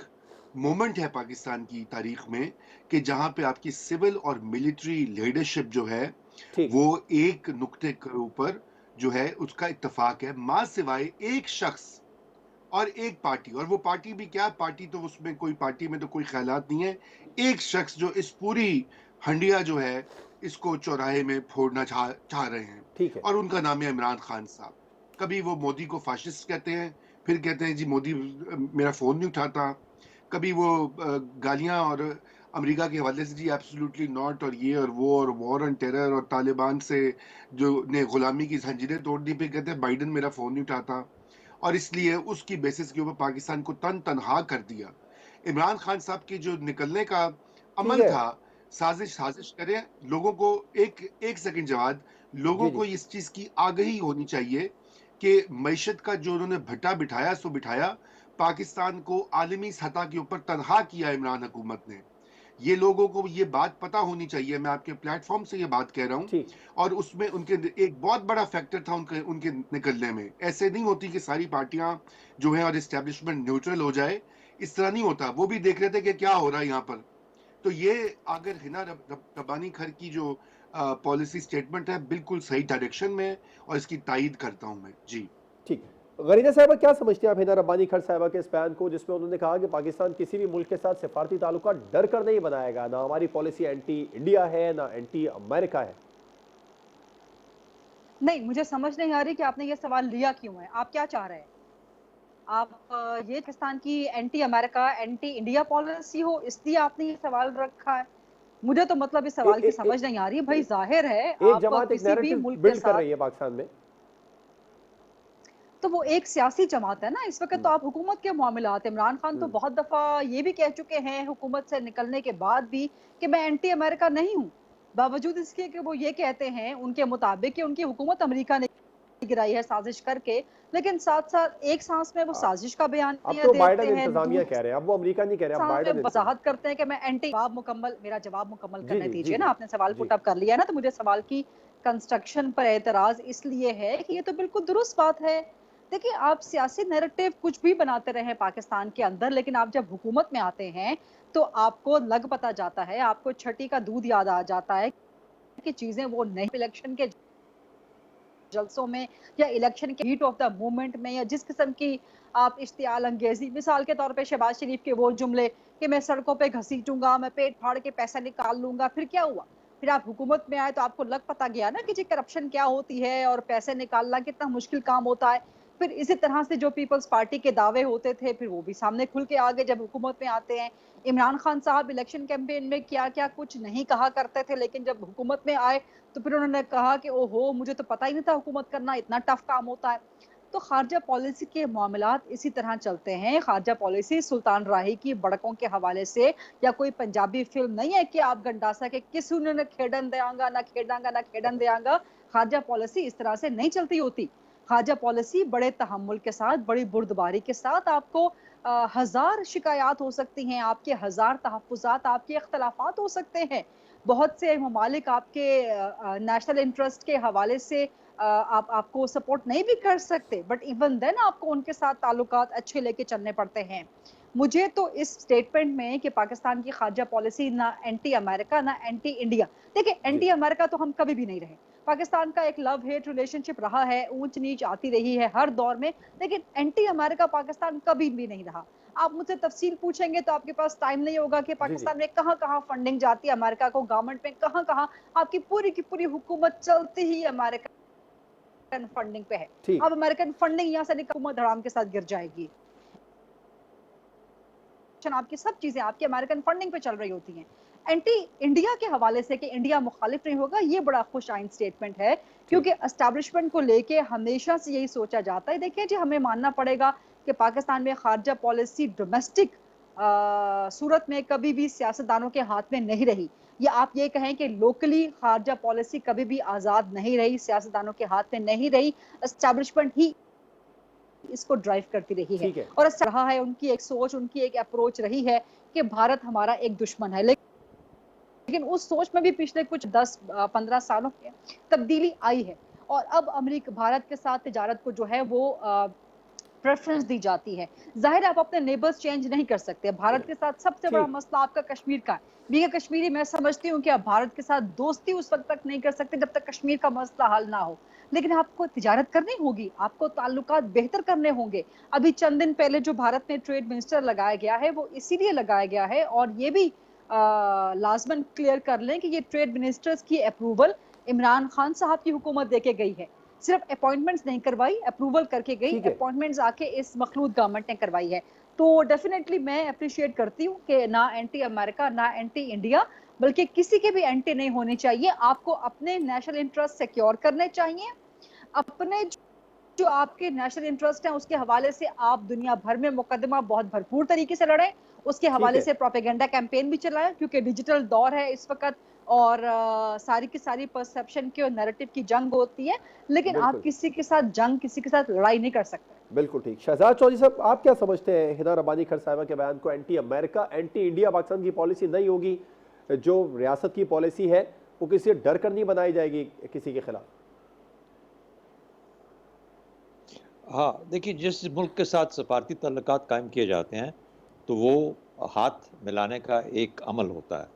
मोमेंट है पाकिस्तान की तारीख में कि जहां पे आपकी सिविल और मिलिट्री लीडरशिप जो है ठीक। वो एक नुक्ते के ऊपर जो है उसका इत्तेफाक है, मां सिवाय एक शख्स और एक पार्टी, और वो पार्टी भी क्या पार्टी, तो उसमें कोई पार्टी में तो कोई ख्यालात नहीं है, एक शख्स जो इस पूरी हंडिया जो है इसको चौराहे में फोड़ना चाह रहे हैं, ठीक है। और उनका नाम है इमरान खान साहब। कभी वो मोदी को फाशिस्ट कहते हैं, फिर कहते हैं जी मोदी मेरा फोन नहीं उठाता, कभी वो गालियां और अमेरिका के हवाले से जी एब्सोल्युटली नॉट और ये और वो और वॉर ऑन टेरर और तालिबान से जो ने गुलामी की जंजीरें तोड़ दी, फिर कहते हैं बाइडन मेरा फोन नहीं उठाता, और इसलिए उसकी बेसिस के ऊपर पाकिस्तान को तनहा कर दिया। इमरान खान साहब की जो निकलने का ठीक अमल है। था, साजिश करें लोगों को, एक सेकंड जवाब, जी, लोगों जी। को इस चीज की आगाही होनी चाहिए कि मईशत का जो उन्होंने भट्टा बिठाया सो बिठाया, पाकिस्तान को आलमी सतह के ऊपर तनहा किया इमरान हुकूमत ने। ये लोगों को ये बात पता होनी चाहिए, मैं आपके प्लेटफॉर्म से ये बात कह रहा हूँ, ठीक। और उसमें उनके एक बहुत बड़ा फैक्टर था उनके उनके निकलने में। ऐसे नहीं होती कि सारी पार्टियां जो है और इस्टेब्लिशमेंट न्यूट्रल हो जाए, इस तरह नहीं होता, वो भी देख रहे थे कि क्या हो रहा है यहाँ पर। तो ये अगर हिना रब्बानी खर की जो पॉलिसी स्टेटमेंट है बिल्कुल सही डायरेक्शन में है, और इसकी तायद करता हूं मैं जी। ठीक। गरीना साहिबा, क्या समझते हैं आप हिना रब्बानी खर साहिबा के इस बयान को, जिसमें उन्होंने कहा कि पाकिस्तान किसी भी मुल्क के साथ सिफारती ताल्लुकात डर कर नहीं बनाएगा, ना हमारी पॉलिसी एंटी इंडिया है ना एंटी अमेरिका है? नहीं, मुझे समझ नहीं आ रही कि आपने ये सवाल लिया क्यों है? आप क्या चाह रहे हैं? आप ये पाकिस्तान की anti America, anti India policy हो इसलिए आपने ये सवाल रखा है? मुझे तो मतलब इस ए, सवाल ए, की समझ नहीं आ रही है। भाई जाहिर है एक आप जमात एक किसी भी नैरेटिव मुल्क के बिल्ड कर साथ, रही है पाकिस्तान में। तो वो एक सियासी जमात है ना, इस वक़्त तो आप हुकूमत के मामलात, इमरान खान तो हम्म, बहुत दफ़ा ये भी कह चुके हैं हुकूमत से निकलने के बाद भी कि मैं एंटी अमेरिका नहीं हूँ। बावजूद इसके कि वो ये कहते हैं उनके मुताबिक कि उनकी हुकूमत अमेरिका ने गिराई है साजिश करके, लेकिन साथ-साथ एक सांस में वो आ- साजिश का अब बयानिया तो देते बाइडन हैं, इंतजामिया कह दूसरी रहे हैं, अब वो अमेरिका नहीं कह रहे, अब सांस में बाइडन इंतजाम। वज़ाहत करते हैं कि मैं एंटी मेरा जवाब मुकम्मल जी करने जी जी दीजिए ना, जी आपने सवाल जी। पुट अप कर लिया है ना, तो मुझे सवाल की कंस्ट्रक्शन पर एतराज़ इसलिए है कि ये तो बिल्कुल दुरुस्त बात है। देखिए, आप सियासी नैरेटिव कुछ भी बनाते रहे पाकिस्तान के अंदर, लेकिन आप जब हुकूमत में आते हैं, तो आपको लग पता जाता है, आपको छठी का दूध याद आ जाता है कि चीज़ें वो नहीं इलेक्शन के जलसों में या इलेक्शन के हीट ऑफ द मोमेंट में या जिस किस्म की आप इश्तियाल अंगेज़ी, मिसाल के तौर पे शहबाज शरीफ के वो जुमले कि मैं सड़कों पे घसीटूँगा, मैं पेट फाड़ के पैसा निकाल लूँगा, फिर क्या हुआ? फिर आप हुकूमत में आए तो आपको लग पता गया ना कि जी करप्शन क्या होती है और पैसे निकालना कितना मुश्किल काम होता है। फिर इसी तरह से जो पीपल्स पार्टी के दावे होते थे, फिर वो भी सामने खुल के आ गए जब हुकूमत में आते हैं। इमरान खान साहब इलेक्शन कैंपेन में क्या-क्या कुछ नहीं कहा करते थे, लेकिन जब हुकूमत में आए तो फिर उन्होंने कहा कि ओहो! मुझे तो पता ही नहीं था हुकूमत करना इतना टफ काम होता है। तो खारजा पॉलिसी के मामलात इसी तरह चलते हैं। खारजा पॉलिसी सुल्तान राही की बड़कों के हवाले से या कोई पंजाबी फ़िल्म नहीं है कि आप गंडासा के किसी ने खेडन देंगा, ना खेडांगा, ना खेडन देंगा। खारजा पॉलिसी इस तरह से नहीं चलती होती। खारजा पॉलिसी बड़े तहम्मुल के साथ, बड़ी बुर्दबारी के साथ आपको हज़ार शिकायत हो सकती हैं, आपके हज़ार तहफ़्फ़ुज़ात, आपके इख्तिलाफ़ात हो सकते हैं। बहुत से ममालिक आपके नेशनल इंटरेस्ट के हवाले से आपको सपोर्ट नहीं भी कर सकते, बट इवन देन आपको उनके साथ ताल्लुकात अच्छे लेके चलने पड़ते हैं। मुझे तो इस स्टेटमेंट में कि पाकिस्तान की खारजा पॉलिसी ना एंटी अमेरिका ना एंटी इंडिया, देखिए जी एंटी अमेरिका तो हम कभी भी नहीं रहे। पाकिस्तान का एक लव हेट रिलेशनशिप रहा है, ऊंच नीच आती रही है हर दौर में, लेकिन एंटी अमेरिका पाकिस्तान कभी भी नहीं रहा। आप मुझसे तफसील पूछेंगे तो आपके पास टाइम नहीं होगा कि जी जी। पाकिस्तान में कहाँ-कहाँ फंडिंग जाती है अमेरिका को, गवर्नमेंट में कहाँ-कहाँ आपकी पूरी की पूरी हुकूमत चलती ही अमेरिकन फंडिंग पे है। ठीक। अब अमेरिकन फंडिंग यहाँ से निकल हुकूमत धड़ाम के साथ गिर जाएगी। आपकी सब चीजें आपकी अमेरिकन फंडिंग पे चल रही होती हैं। एंटी इंडिया के हवाले से कि इंडिया मुखालिफ नहीं होगा, ये बड़ा खुश आइन स्टेटमेंट है, ठीक। क्योंकि एस्टैब्लिशमेंट को लेके हमेशा से यही सोचा जाता है। देखिए जी, हमें मानना पड़ेगा कि पाकिस्तान में खारजा पॉलिसी डोमेस्टिक सूरत में कभी भी सियासतदानों के हाथ में नहीं रही, या आप ये कहें कि लोकली खारजा पॉलिसी कभी भी आज़ाद नहीं रही, सियासतदानों के हाथ में नहीं रही, एस्टैब्लिशमेंट ही इसको ड्राइव करती रही है। ठीक है। और ऐसा रहा है, उनकी एक सोच, उनकी एक अप्रोच रही है कि भारत हमारा एक दुश्मन है। लेकिन उस सोच में भी पिछले कुछ 10-15 सालों में तब्दीली आई है। और अब अमेरिका भारत के साथ तिजारत को जो है वो प्रेफरेंस दी जाती है। जाहिर है आप अपने नेबर्स चेंज नहीं कर सकते। भारत के साथ सबसे बड़ा ठीक। मसला आपका कश्मीर का है। बीइंग अ कश्मीरी मैं समझती हूँ कि आप भारत के साथ दोस्ती उस वक्त तक नहीं कर सकते जब तक कश्मीर का मसला हल ना हो, लेकिन आपको तिजारत करनी होगी, आपको ताल्लुकात बेहतर करने होंगे। अभी चंद दिन पहले जो भारत में ट्रेड मिनिस्टर लगाया गया है वो इसीलिए लगाया गया है, और ये भी लाजमन क्लियर कर लें कि ये ट्रेड मिनिस्टर्स की अप्रूवल इमरान खान साहब की हुकूमत देके गई है। सिर्फ अपॉइंटमेंट्स नहीं करवाई, अप्रूवल करके गई। ठीक है। अपॉइंटमेंट्स आके इस मखलूत गवर्नमेंट ने करवाई है। तो डेफिनेटली मैं अप्रिशिएट करती हूँ कि ना एंटी अमेरिका ना एंटी इंडिया, बल्कि किसी के भी एंटी नहीं होने चाहिए। आपको अपने नेशनल इंटरेस्ट सिक्योर करने चाहिए। अपने जो आपके नेशनल इंटरेस्ट हैं उसके हवाले से आप दुनिया भर में मुकदमा बहुत भरपूर तरीके से लड़ें, उसके ठीक हवाले है। से प्रोपेगेंडा कैंपेन भी चलाएं, क्योंकि डिजिटल दौर है इस वक्त और सारी की सारी परसेप्शन की और नैरेटिव की जंग होती है, लेकिन आप बिल्कुल किसी के साथ जंग, किसी के साथ लड़ाई नहीं कर सकते। बिल्कुल ठीक। शहजाद चौधरी साहब, आप क्या समझते हैं हिना रब्बानी खर साहिबा के बयान को? Anti America anti India Pakistan की पॉलिसी नहीं होगी, जो रियासत की पॉलिसी है वो किसी डर कर नहीं बनाई जाएगी किसी के खिलाफ? हाँ, देखिए, जिस मुल्क के साथ सफारती ताल्लुकात कायम किए जाते हैं तो वो हाथ मिलाने का एक अमल होता है।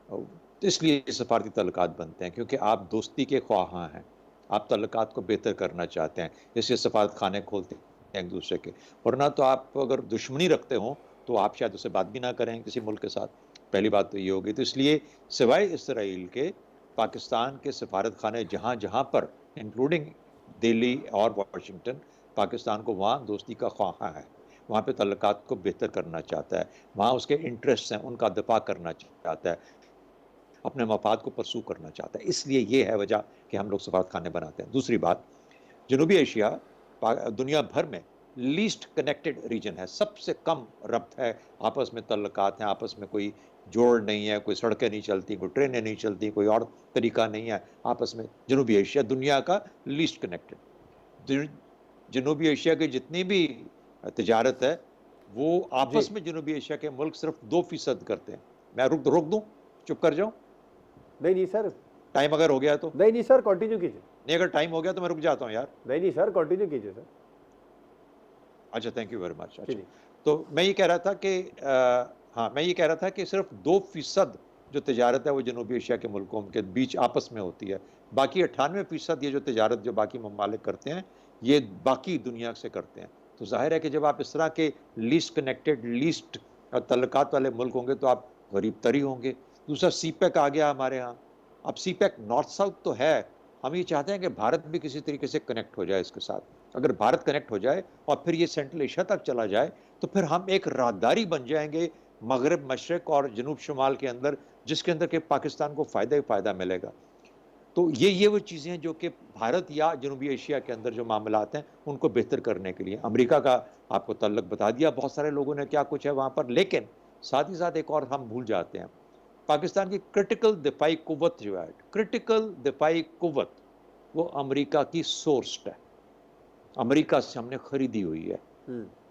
तो इसलिए सफारती ताल्लुकात बनते हैं, क्योंकि आप दोस्ती के ख्वाहां हैं, आप ताल्लुकात को बेहतर करना चाहते हैं, इसलिए सफारत खाने खोलते हैं एक दूसरे के। वरना तो आप अगर दुश्मनी रखते हो तो आप शायद उससे बात भी ना करें किसी मुल्क के साथ। पहली बात तो ये होगी। तो इसलिए सिवाय इसराइल के पाकिस्तान के सफारत खाने जहाँ जहाँ पर, इंक्लूडिंग दिल्ली और वाशिंगटन, पाकिस्तान को वहाँ दोस्ती का ख्वाहा है, वहाँ पे ताल्लुकात को बेहतर करना चाहता है, वहाँ उसके इंटरेस्ट हैं उनका दफा करना चाहता है, अपने मफाद को परसू करना चाहता है। इसलिए ये है वजह कि हम लोग सफारत खाने बनाते हैं। दूसरी बात, जनूबी एशिया दुनिया भर में लीस्ट कनेक्टेड रीजन है, सबसे कम रब्त है, आपस में ताल्लुकात हैं, आपस में कोई जोड़ नहीं है, कोई सड़कें नहीं चलती, कोई ट्रेनें नहीं चलती, कोई और तरीका नहीं है आपस में। जनूबी एशिया दुनिया का लीस्ट कनेक्टेड। जनूबी एशिया की जितनी भी तिजारत है वो आपस में जनूबी एशिया के मुल्क सिर्फ 2% करते हैं। मैं रोक दूं, चुप कर जाऊं? नहीं सर, टाइम अगर हो गया तो? नहीं सर, कंटिन्यू कीजिए। नहीं, अगर टाइम हो गया तो मैं रुक जाता हूं यार। नहीं सर, कंटिन्यू कीजिए सर। अच्छा, थैंक यू वेरी मच। जी। तो मैं ये कह रहा था कि मैं ये कह रहा था कि सिर्फ 2% जो तिजारत है वो जनूबी एशिया के मुल्कों के बीच आपस में होती है। बाकी 98% ये जो तिजारत जो बाकी ममालिक करते हैं ये बाकी दुनिया से करते हैं। तो जाहिर है कि जब आप इस तरह के लीस्ट कनेक्टेड, लीस्ट तल्लुकात वाले मुल्क होंगे तो आप गरीब तरी होंगे। दूसरा, सीपैक आ गया हमारे यहाँ। अब सीपैक नॉर्थ साउथ तो है, हम ये चाहते हैं कि भारत भी किसी तरीके से कनेक्ट हो जाए इसके साथ। अगर भारत कनेक्ट हो जाए और फिर ये सेंट्रल एशिया तक चला जाए तो फिर हम एक राहदारी बन जाएंगे मगरब, मशरक और जनूब शुमाल के अंदर, जिसके अंदर के पाकिस्तान को फ़ायदा ही फ़ायदा मिलेगा। तो ये वो चीज़ें हैं जो कि भारत या जनूबी एशिया के अंदर जो मामलात हैं उनको बेहतर करने के लिए। अमेरिका का आपको तल्लक बता दिया बहुत सारे लोगों ने क्या कुछ है वहाँ पर, लेकिन साथ ही साथ एक और हम भूल जाते हैं, पाकिस्तान की क्रिटिकल दिफाई कुव्वत जो है, क्रिटिकल दिफाई कुव्वत, वो अमेरिका की सोर्स्ड है, अमेरिका से हमने खरीदी हुई है।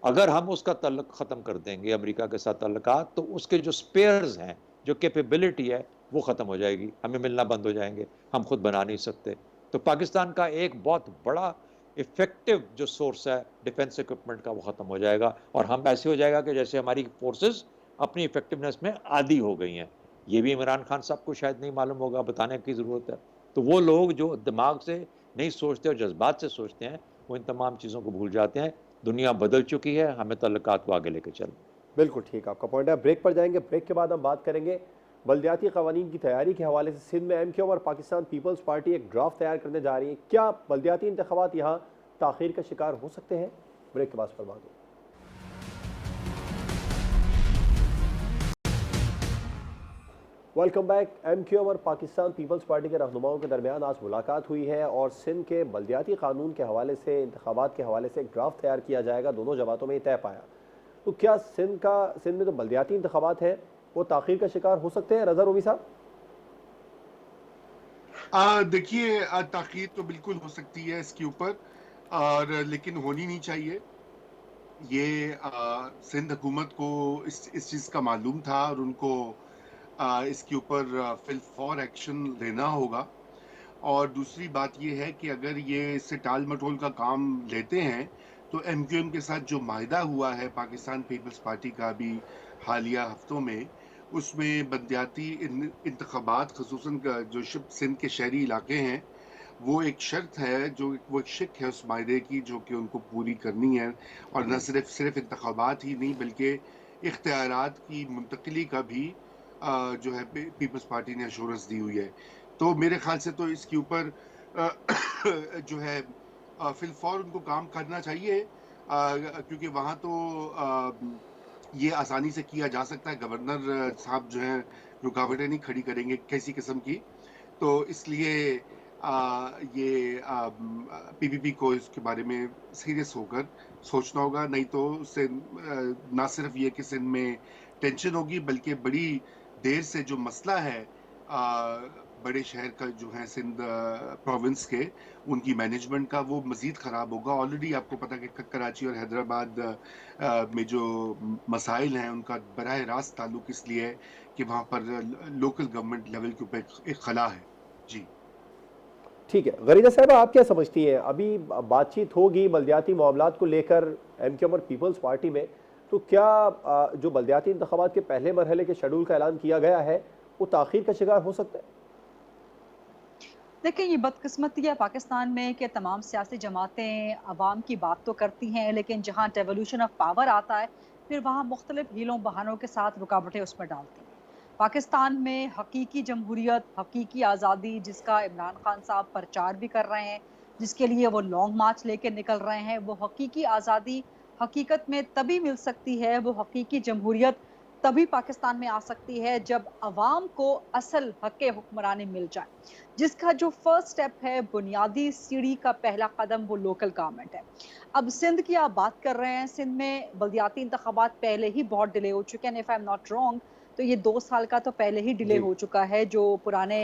अगर हम उसका तल्लक ख़त्म कर देंगे अमेरिका के साथ तल्लुकात, तो उसके जो स्पेयर्स हैं, जो कैपेबिलिटी है, वो ख़त्म हो जाएगी, हमें मिलना बंद हो जाएंगे, हम खुद बना नहीं सकते। तो पाकिस्तान का एक बहुत बड़ा इफ़ेक्टिव जो सोर्स है डिफेंस इक्विपमेंट का, वो ख़त्म हो जाएगा और हम ऐसे हो जाएगा कि जैसे हमारी फोर्सेस अपनी इफेक्टिवनेस में आदी हो गई हैं। ये भी इमरान खान साहब को शायद नहीं मालूम होगा, बताने की ज़रूरत है। तो वो लोग जो दिमाग से नहीं सोचते और जज्बात से सोचते हैं, वो इन तमाम चीज़ों को भूल जाते हैं। दुनिया बदल चुकी है, हमें तल्लुकात को आगे लेके चलना। बिल्कुल ठीक, आपका पॉइंट है। ब्रेक पर जाएंगे, ब्रेक के बाद हम बात करेंगे बल्दियाती क़वानीन की तैयारी के हवाले से। सिंध में MQ और पाकिस्तान पीपल्स पार्टी एक ड्राफ्ट तैयार करने जा रही है। क्या बल्दियाती इंतखाबात यहाँ ताख़ीर का शिकार हो सकते हैं? ब्रेक के बाद फरमा दूँ। Welcome back. MQ और पाकिस्तान पीपल्स पार्टी के रहनुमाओं के दरमियान आज मुलाकात हुई है और सिंध के बल्दियाती कानून के हवाले से, इंतखाबात के हवाले से एक ड्राफ्ट तैयार किया जाएगा। दोनों जमातों में ये तय पाया। तो क्या सिंध में जो बल्दियाती इंतखाबात हैं वो ताख़ीर का शिकार हो सकते हैं? रज़ा रूमी साहब। देखिए, ताख़ीर तो बिल्कुल हो सकती है इसके ऊपर, और लेकिन होनी नहीं चाहिए। ये सिंध हुकूमत को इस चीज़ का मालूम था और उनको इसके ऊपर फिल फॉर एक्शन लेना होगा। और दूसरी बात ये है कि अगर ये इससे टाल मटोल का काम लेते हैं तो एमक्यूएम के साथ जो माहिदा हुआ है पाकिस्तान पीपल्स पार्टी का अभी हालिया हफ्तों में, उसमें बलदियाती इंतखाबात खसूसन जो सिंध के शहरी इलाके हैं, वो एक शर्त है, वो एक शिक है उस मायदे की जो कि उनको पूरी करनी है। और न सिर्फ इंतखाबात ही नहीं बल्कि इख्तियारात की मुंतकिली का भी जो है पीपल्स पार्टी ने एश्योरेंस दी हुई है। तो मेरे ख्याल से तो इसके ऊपर जो है फिलफौर उनको काम करना चाहिए, क्योंकि वहाँ तो ये आसानी से किया जा सकता है। गवर्नर साहब जो है रुकावटें नहीं खड़ी करेंगे किसी किस्म की, तो इसलिए ये पीपीपी को इसके बारे में सीरियस होकर सोचना होगा, नहीं तो उससे ना सिर्फ ये कि सिंध में टेंशन होगी बल्कि बड़ी देर से जो मसला है बड़े शहर का जो है सिंध प्रोविंस के उनकी मैनेजमेंट का, वो मज़ीद ख़राब होगा। ऑलरेडी आपको पता है कि कराची और हैदराबाद में जो मसाइल हैं उनका बराह रास्त ताल्लुक इसलिए है कि वहाँ पर लोकल गवर्नमेंट लेवल के ऊपर एक खला है। जी ठीक है, गरीदा साहबा, आप क्या समझती हैं? अभी बातचीत होगी बल्दियाती मामलात को लेकर एमक्यूएम और पीपल्स पार्टी में, तो क्या जो बल्दियाती इंतखाबात के पहले मरहले के शेड्यूल का ऐलान किया गया है वो ताख़ीर का शिकार हो सकता है? देखिए, ये बदकिस्मती है पाकिस्तान में कि तमाम सियासी जमातें अवाम की बात तो करती हैं, लेकिन जहाँ डेवोल्यूशन ऑफ पावर आता है फिर वहाँ मुख्तलिफ हीलों बहानों के साथ रुकावटें उसमें डालती हैं। पाकिस्तान में हकीकी जमहूरियत, हकीकी आज़ादी, जिसका इमरान खान साहब प्रचार भी कर रहे हैं, जिसके लिए वो लॉन्ग मार्च लेके निकल रहे हैं, वो हकीकी आज़ादी हकीकत में तभी मिल सकती है, वो हकीकी जमहूरियत तभी पाकिस्तान में आ सकती है जब अवाम को असल हक़ हुक्मरानी मिल जाए, जिसका जो फर्स्ट स्टेप है, बुनियादी सीढ़ी का पहला कदम, वो लोकल गवर्नमेंट है। अब सिंध की आप बात कर रहे हैं, सिंध में बल्दियाती इंतखाबात पहले ही बहुत डिले हो चुके हैं। If I am not wrong तो ये 2 साल का तो पहले ही डिले हो चुका है। जो पुराने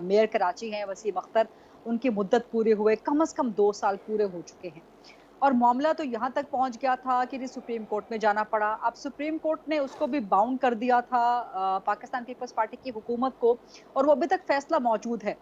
मेयर कराची हैं वसीम अख्तर, उनकी मुद्दत पूरे हुए कम से कम 2 साल पूरे हो चुके हैं। और मामला तो यहाँ तक पहुँच गया था कि सुप्रीम कोर्ट में जाना पड़ा। अब सुप्रीम कोर्ट ने उसको भी बाउंड कर दिया था पाकिस्तान पीपल्स पार्टी की हुकूमत को, और वो अभी तक फैसला मौजूद है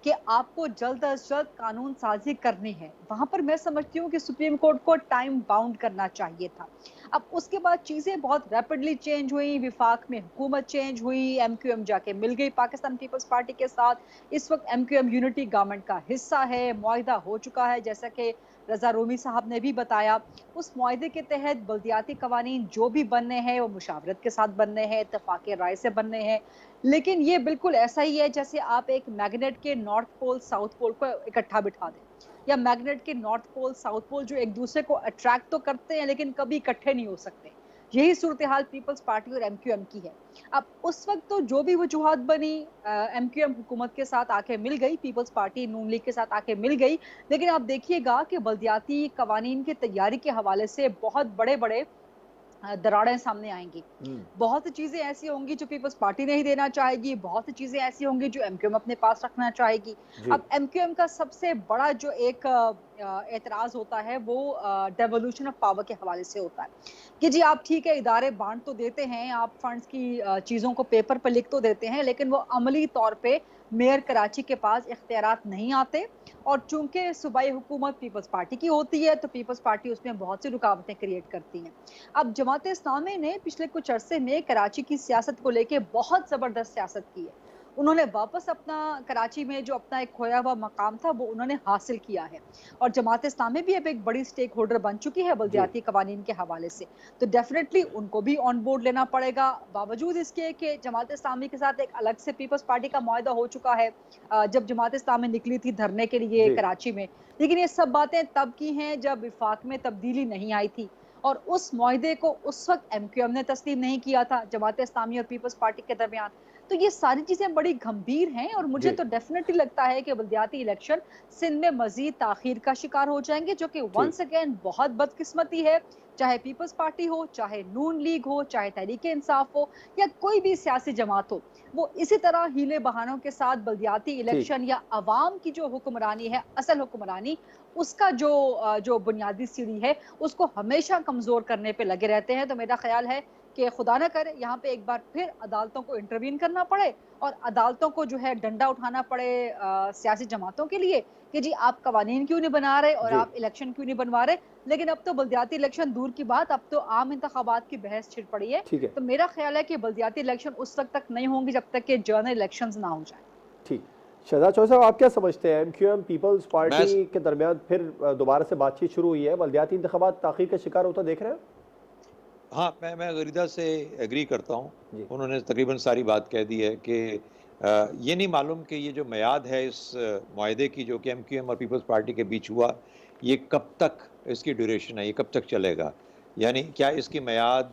कि आपको जल्द अज जल्द कानून साजी करनी है। वहां पर मैं समझती हूँ कि सुप्रीम कोर्ट को टाइम बाउंड करना चाहिए था। अब उसके बाद चीजें बहुत रैपिडली चेंज हुई, विफाक में हुकूमत चेंज हुई, एमक्यूएम जाके मिल गई पाकिस्तान पीपल्स पार्टी के साथ। इस वक्त एमक्यूएम यूनिटी गवर्नमेंट का हिस्सा है, मुआहिदा हो चुका है, जैसा कि रजा रूमी साहब ने भी बताया। उस मुआहिदे के तहत बल्दियाती कवानीन जो भी बनने हैं वो मुशावरत के साथ बनने हैं, इत्तेफाक राय से बनने हैं। लेकिन ये बिल्कुल ऐसा ही है जैसे आप एक मैग्नेट के नॉर्थ पोल साउथ पोल को इकट्ठा बिठा दें, या मैग्नेट के नॉर्थ पोल साउथ पोल जो एक दूसरे को अट्रैक्ट तो करते हैं लेकिन कभी इकट्ठे नहीं हो सकते। यही सूरत हाल पीपल्स पार्टी और एमक्यूएम की है। अब उस वक्त तो जो भी वजूहात बनी, एमक्यूएम हुकूमत के साथ आके मिल गई, पीपल्स पार्टी नून लीग के साथ आके मिल गई। लेकिन आप देखिएगा कि बल्दियाती कवानीन की तैयारी के हवाले से बहुत बड़े बड़े दरारें सामने आएंगी। बहुत सी चीजें ऐसी होंगी जो पीपल्स पार्टी नहीं देना चाहेगी, बहुत सी चीजें ऐसी होंगी जो एमक्यूएम अपने पास रखना चाहेगी। अब एमक्यूएम का सबसे बड़ा जो एक एतराज होता है वो डेवोल्यूशन ऑफ पावर के हवाले से होता है कि जी आप ठीक है इदारे बांट तो देते हैं, आप फंड्स की चीजों को पेपर पर लिख तो देते हैं, लेकिन वो अमली तौर पे मेयर कराची के पास इख्तियारात नहीं आते। और चूंकि सूबाई हुकूमत पीपल्स पार्टी की होती है तो पीपल्स पार्टी उसमें बहुत सी रुकावटें क्रिएट करती हैं। अब जमात इस्लामी ने पिछले कुछ अरसे में कराची की सियासत को लेके बहुत जबरदस्त सियासत की है। उन्होंने वापस अपना कराची में जो अपना एक खोया हुआ मकाम था वो उन्होंने हासिल किया है, और जमात इस्लामी भी अब एक बड़ी स्टेक होल्डर बन चुकी है बल्दियाती कवानीन के हवाले से। तो डेफिनेटली उनको भी ऑन बोर्ड लेना पड़ेगा, बावजूद इसके कि जमात इस्लामी के साथ एक अलग से पीपल्स पार्टी का मुआहदा हो चुका है जब जमात इस्लामी निकली थी धरने के लिए कराची में। लेकिन ये सब बातें तब की हैं जब विफाक में तब्दीली नहीं आई थी, और उस मुआहदे को उस वक्त एमक्यूएम ने तस्लीम नहीं किया था जमात इस्लामी और पीपल्स पार्टी के दरमियान। तो ये सारी चीजें बड़ी गंभीर हैं, और मुझे तो डेफिनेटली लगता है कि बल्दियाती इलेक्शन सिंध में मजीद ताखीर का शिकार हो जाएंगे, जो कि वंस अगेन बहुत बदकिस्मती है। चाहे पीपल्स पार्टी हो, चाहे नून लीग हो, चाहे तहरीक इंसाफ हो, या कोई भी सियासी जमात हो, वो इसी तरह हीले बहानों के साथ बल्दियाती इलेक्शन या अवाम की जो हुक्मरानी है, असल हुक्मरानी, उसका जो बुनियादी सीढ़ी है उसको हमेशा कमजोर करने पे लगे रहते हैं। तो मेरा ख्याल है कि खुदा ना करे यहाँ पे एक बार फिर अदालतों को इंटरवीन करना पड़े और अदालतों को जो है डंडा उठाना पड़े सियासी जमातों के लिए कि जी आप कवानीन क्यों नहीं बना रहे और जी आप इलेक्शन क्यों नहीं बनवा रहे। लेकिन अब तो बल्दियाती इलेक्शन दूर की बात, अब तो आम इंतखाबात की बहस छिड़ पड़ी है। ठीक है। तो मेरा ख्याल है कि बल्दियाती इलेक्शन उस वक्त तक नहीं होंगे जब तक कि जनरल इलेक्शंस ना हो जाए। ठीक। शहजाद चौधरी साहब, आप क्या समझते हैं, एमक्यूएम पीपल्स मैं पार्टी के दरमियान फिर दोबारा से बातचीत शुरू हुई है, बल्दियाती इंतखाबात ताख़ीर का शिकार होता देख रहे हैं? हाँ, मैं गरीदा से एग्री करता हूँ। जी उन्होंने तकरीबन सारी बात कह दी है कि ये नहीं मालूम कि ये जो मियाद है इस मुआहदे की जो कि एमक्यूएम और पीपल्स पार्टी के बीच हुआ, ये कब तक इसकी ड्यूरेशन है, ये कब तक चलेगा? यानी क्या इसकी मियाद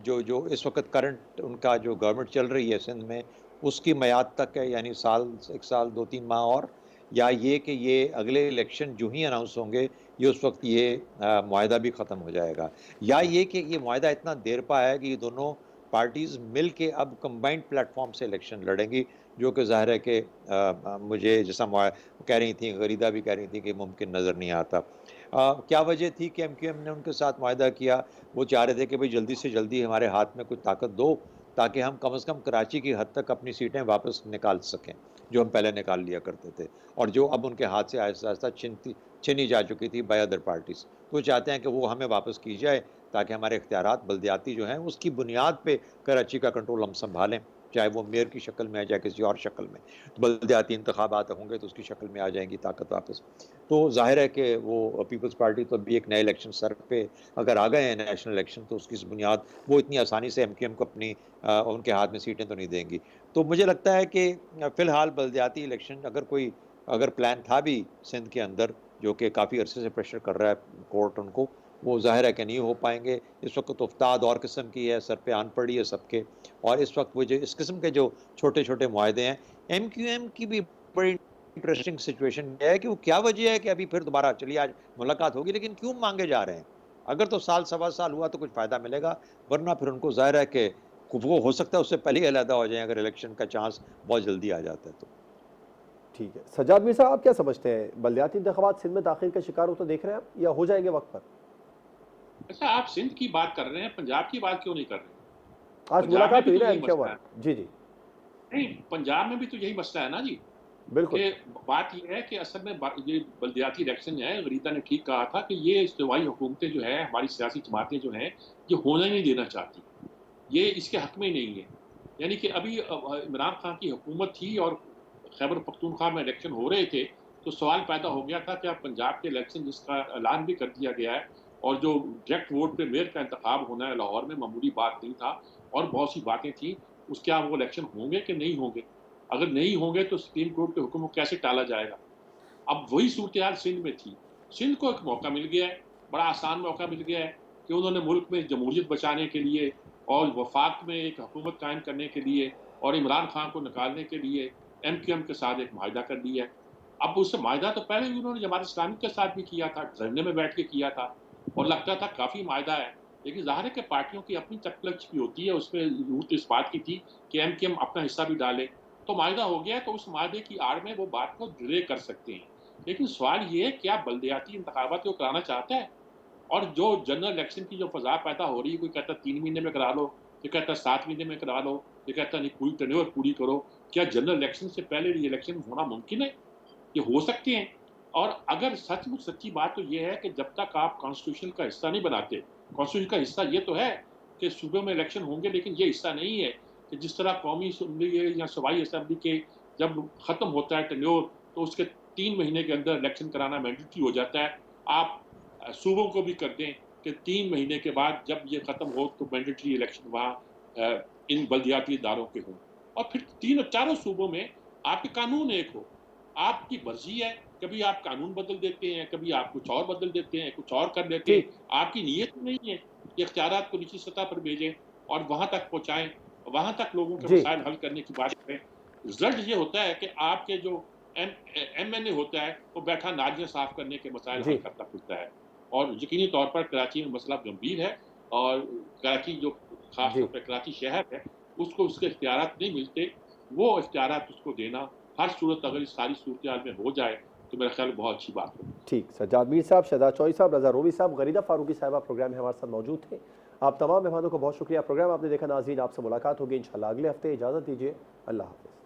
जो जो इस वक़्त करंट उनका जो गवर्नमेंट चल रही है सिंध में, उसकी मियाद तक है, यानी साल 1 साल 2-3 माह और? या ये कि ये अगले इलेक्शन जो ही अनाउंस होंगे, ये उस वक़्त ये मुआहदा भी ख़त्म हो जाएगा? या ये कि ये मुआहदा इतना देर पा है कि ये दोनों पार्टीज़ मिल के अब कंबाइंड प्लेटफॉर्म से इलेक्शन लड़ेंगी, जो कि ज़ाहिर है कि मुझे जैसा कह रही थी, गरीदा भी कह रही थी कि मुमकिन नज़र नहीं आता। क्या वजह थी कि एमक्यूएम ने उनके साथ मुआहदा किया? वो चाह रहे थे कि भाई जल्दी से जल्दी हमारे हाथ में कुछ ताकत दो, ताकि हम कम से कम कराची की हद तक अपनी सीटें वापस निकाल सकें, जो हम पहले निकाल लिया करते थे और जो अब उनके हाथ से आहिस्ता-आहिस्ता छीनी जा चुकी थी बाय अदर पार्टीज़। तो वो चाहते हैं कि वो हमें वापस की जाए, ताकि हमारे इख्तियारात बल्दियाती जो हैं, उसकी बुनियाद पे कराची का कंट्रोल हम सँभालें, चाहे वो मेयर की शक्ल में है, चाहे किसी और शक्ल में। बल्दियाती इंतखाबात होंगे तो उसकी शक्ल में आ जाएँगी ताकत वापस। तो ज़ाहिर है कि वो पीपल्स पार्टी तो अभी एक नए इलेक्शन सर पे अगर आ गए हैं नेशनल इलेक्शन, तो उसकी बुनियाद वो इतनी आसानी से एमक्यूएम को अपनी उनके हाथ में सीटें तो नहीं देंगी। तो मुझे लगता है कि फ़िलहाल बल्दियाती इलेक्शन अगर प्लान था भी सिंध के अंदर, जो कि काफ़ी अरसे से प्रेशर कर रहा है कोर्ट उनको, वो ज़ाहिर है कि नहीं हो पाएँगे। इस वक़्त तो उफ्ताद और किस्म की है, सर पे आन पड़ी है सबके, और इस वक़्त वो जो इस किस्म के जो छोटे-छोटे मुआहदे हैं, एमक्यूएम की भी बड़ी इंटरेस्टिंग सिचुएशन ये है कि वो क्या वजह है कि अभी फिर दोबारा चलिए आज मुलाकात होगी, लेकिन क्यों माँगे जा रहे हैं? अगर तो साल सवा साल हुआ तो कुछ फ़ायदा मिलेगा, वरना फिर उनको ज़ाहिर है कि वो हो सकता है उससे पहले ही अलहदा हो जाएँ, अगर इलेक्शन का चांस बहुत जल्दी आ जाता है तो। ठीक है। सज्जाद मीर साहब, आप क्या समझते हैं, बल्दियाती इंतखाबात सिंध में ताख़ीर का शिकार होता देख रहे हैं आप, या हो जाएंगे वक्त पर? अच्छा, आप सिंध की बात कर रहे हैं, पंजाब की बात क्यों नहीं कर रहे? आज पंजाब में मुलाकात भी हुई तो ना यही एमक्यूएम मसला वाली। है। जी जी नहीं, पंजाब में भी तो यही मसला है ना जी, बिल्कुल। कि बात ये है कि असल में ये बल्दियाती इलेक्शन है, गरीदा ने ठीक कहा था कि ये इस्तीवाई हुकूमतें जो हैं, हमारी सियासी जमातें जो हैं, ये होने नहीं देना चाहती। ये इसके हक में ही नहीं है। यानी कि अभी इमरान खान की हुकूमत थी और खैबर पख्तूनख्वा में इलेक्शन हो रहे थे, तो सवाल पैदा हो गया था कि अब पंजाब के इलेक्शन जिसका ऐलान भी कर दिया गया है और जो डायरेक्ट वोट पे मेयर का इंतखाब होना है लाहौर में, मामूली बात नहीं था और बहुत सी बातें थी, उस क्या वो इलेक्शन होंगे कि नहीं होंगे? अगर नहीं होंगे तो सुप्रीम कोर्ट के हुक्म को कैसे टाला जाएगा? अब वही सूरत सिंध में थी। सिंध को एक मौका मिल गया है, बड़ा आसान मौका मिल गया है कि उन्होंने मुल्क में जमहूरियत बचाने के लिए और वफाक में एक हुकूमत कायम करने के लिए और इमरान खान को निकालने के लिए एमक्यूएम के साथ एक माहिदा कर दिया है। अब उससे माहिदा तो पहले भी उन्होंने जमात इस्लामी के साथ भी किया था, धरने में बैठ के किया था और लगता था काफ़ी माहिदा है। लेकिन ज़ाहिर है कि पार्टियों की अपनी चकलच भी होती है, उसमें ज़रूरत इस बात की थी कि एमक्यूएम अपना हिस्सा भी डाले। तो माहिदा हो गया है, तो उस माहदे की आड़ में वो बात को डिले कर सकते हैं। लेकिन सवाल ये है, क्या बल्दियाती इंतखाबात को कराना चाहता है? और जो जनरल इलेक्शन की जो फ़ज़ा पैदा हो रही है, कोई कहता है 3 महीने में करा लो, कोई कहता है 7 महीने में करा लो, कोई कहता है नहीं पूरी टेन्योर पूरी करो। क्या जनरल इलेक्शन से पहले ये इलेक्शन होना मुमकिन है? ये हो सकते हैं। और अगर सचमुच सच्ची बात तो ये है कि जब तक आप कॉन्स्टिट्यूशन का हिस्सा नहीं बनाते, कॉन्स्टिट्यूशन का हिस्सा ये तो है कि सूबे में इलेक्शन होंगे, लेकिन ये हिस्सा नहीं है कि जिस तरह कौमी असम्बली या सूबाई असम्बली के जब ख़त्म होता है टेन्योर, तो उसके 3 महीने के अंदर इलेक्शन कराना मैंडेटरी हो जाता है। आप सूबों को भी कर दें कि 3 महीने के बाद जब ये ख़त्म हो तो मैंडेटरी इलेक्शन वहाँ इन बल्दियाती इदारों के हों और फिर 3 और चारों सूबों में आपके कानून एक हो। आपकी मर्ज़ी है, कभी आप कानून बदल देते हैं, कभी आप कुछ और बदल देते हैं, कुछ और कर देते हैं। ठीक। आपकी नीयत नहीं है कि इख्तियारात को निचली सतह पर भेजें और वहाँ तक पहुँचाएँ, वहाँ तक लोगों के जी मसाइल हल करने की बात करें। रिज़ल्ट ये होता है कि आपके जो एमएनए होता है, वो बैठा नालियाँ साफ़ करने के मसाइल हल जी करता फिरता है। और यकीनी तौर पर कराची में मसला गंभीर है और कराची जो ख़ास जी तौर पे कराची शहर है, उसको उसके इख्तियारात नहीं मिलते, वो इख्तियारात उसको देना हर सूरत अगर इस सारी सूरत-हाल में हो जाए, तो मेरा ख़्याल बहुत अच्छी बात होगी। ठीक, सज्जाद मीर साहब, शहजाद चौधरी साहब, रजा रोवी साहब, गरीदा फारूकी साहिबा प्रोग्राम में हमारे साथ मौजूद थे। आप तमाम मेहमानों को बहुत शुक्रिया। प्रोग्राम आपने देखा नाज़रीन, आपसे मुलाकात होगी इंशाल्लाह अगले हफ्ते। इजाज़त दीजिए, अल्लाह हाफ़िज़।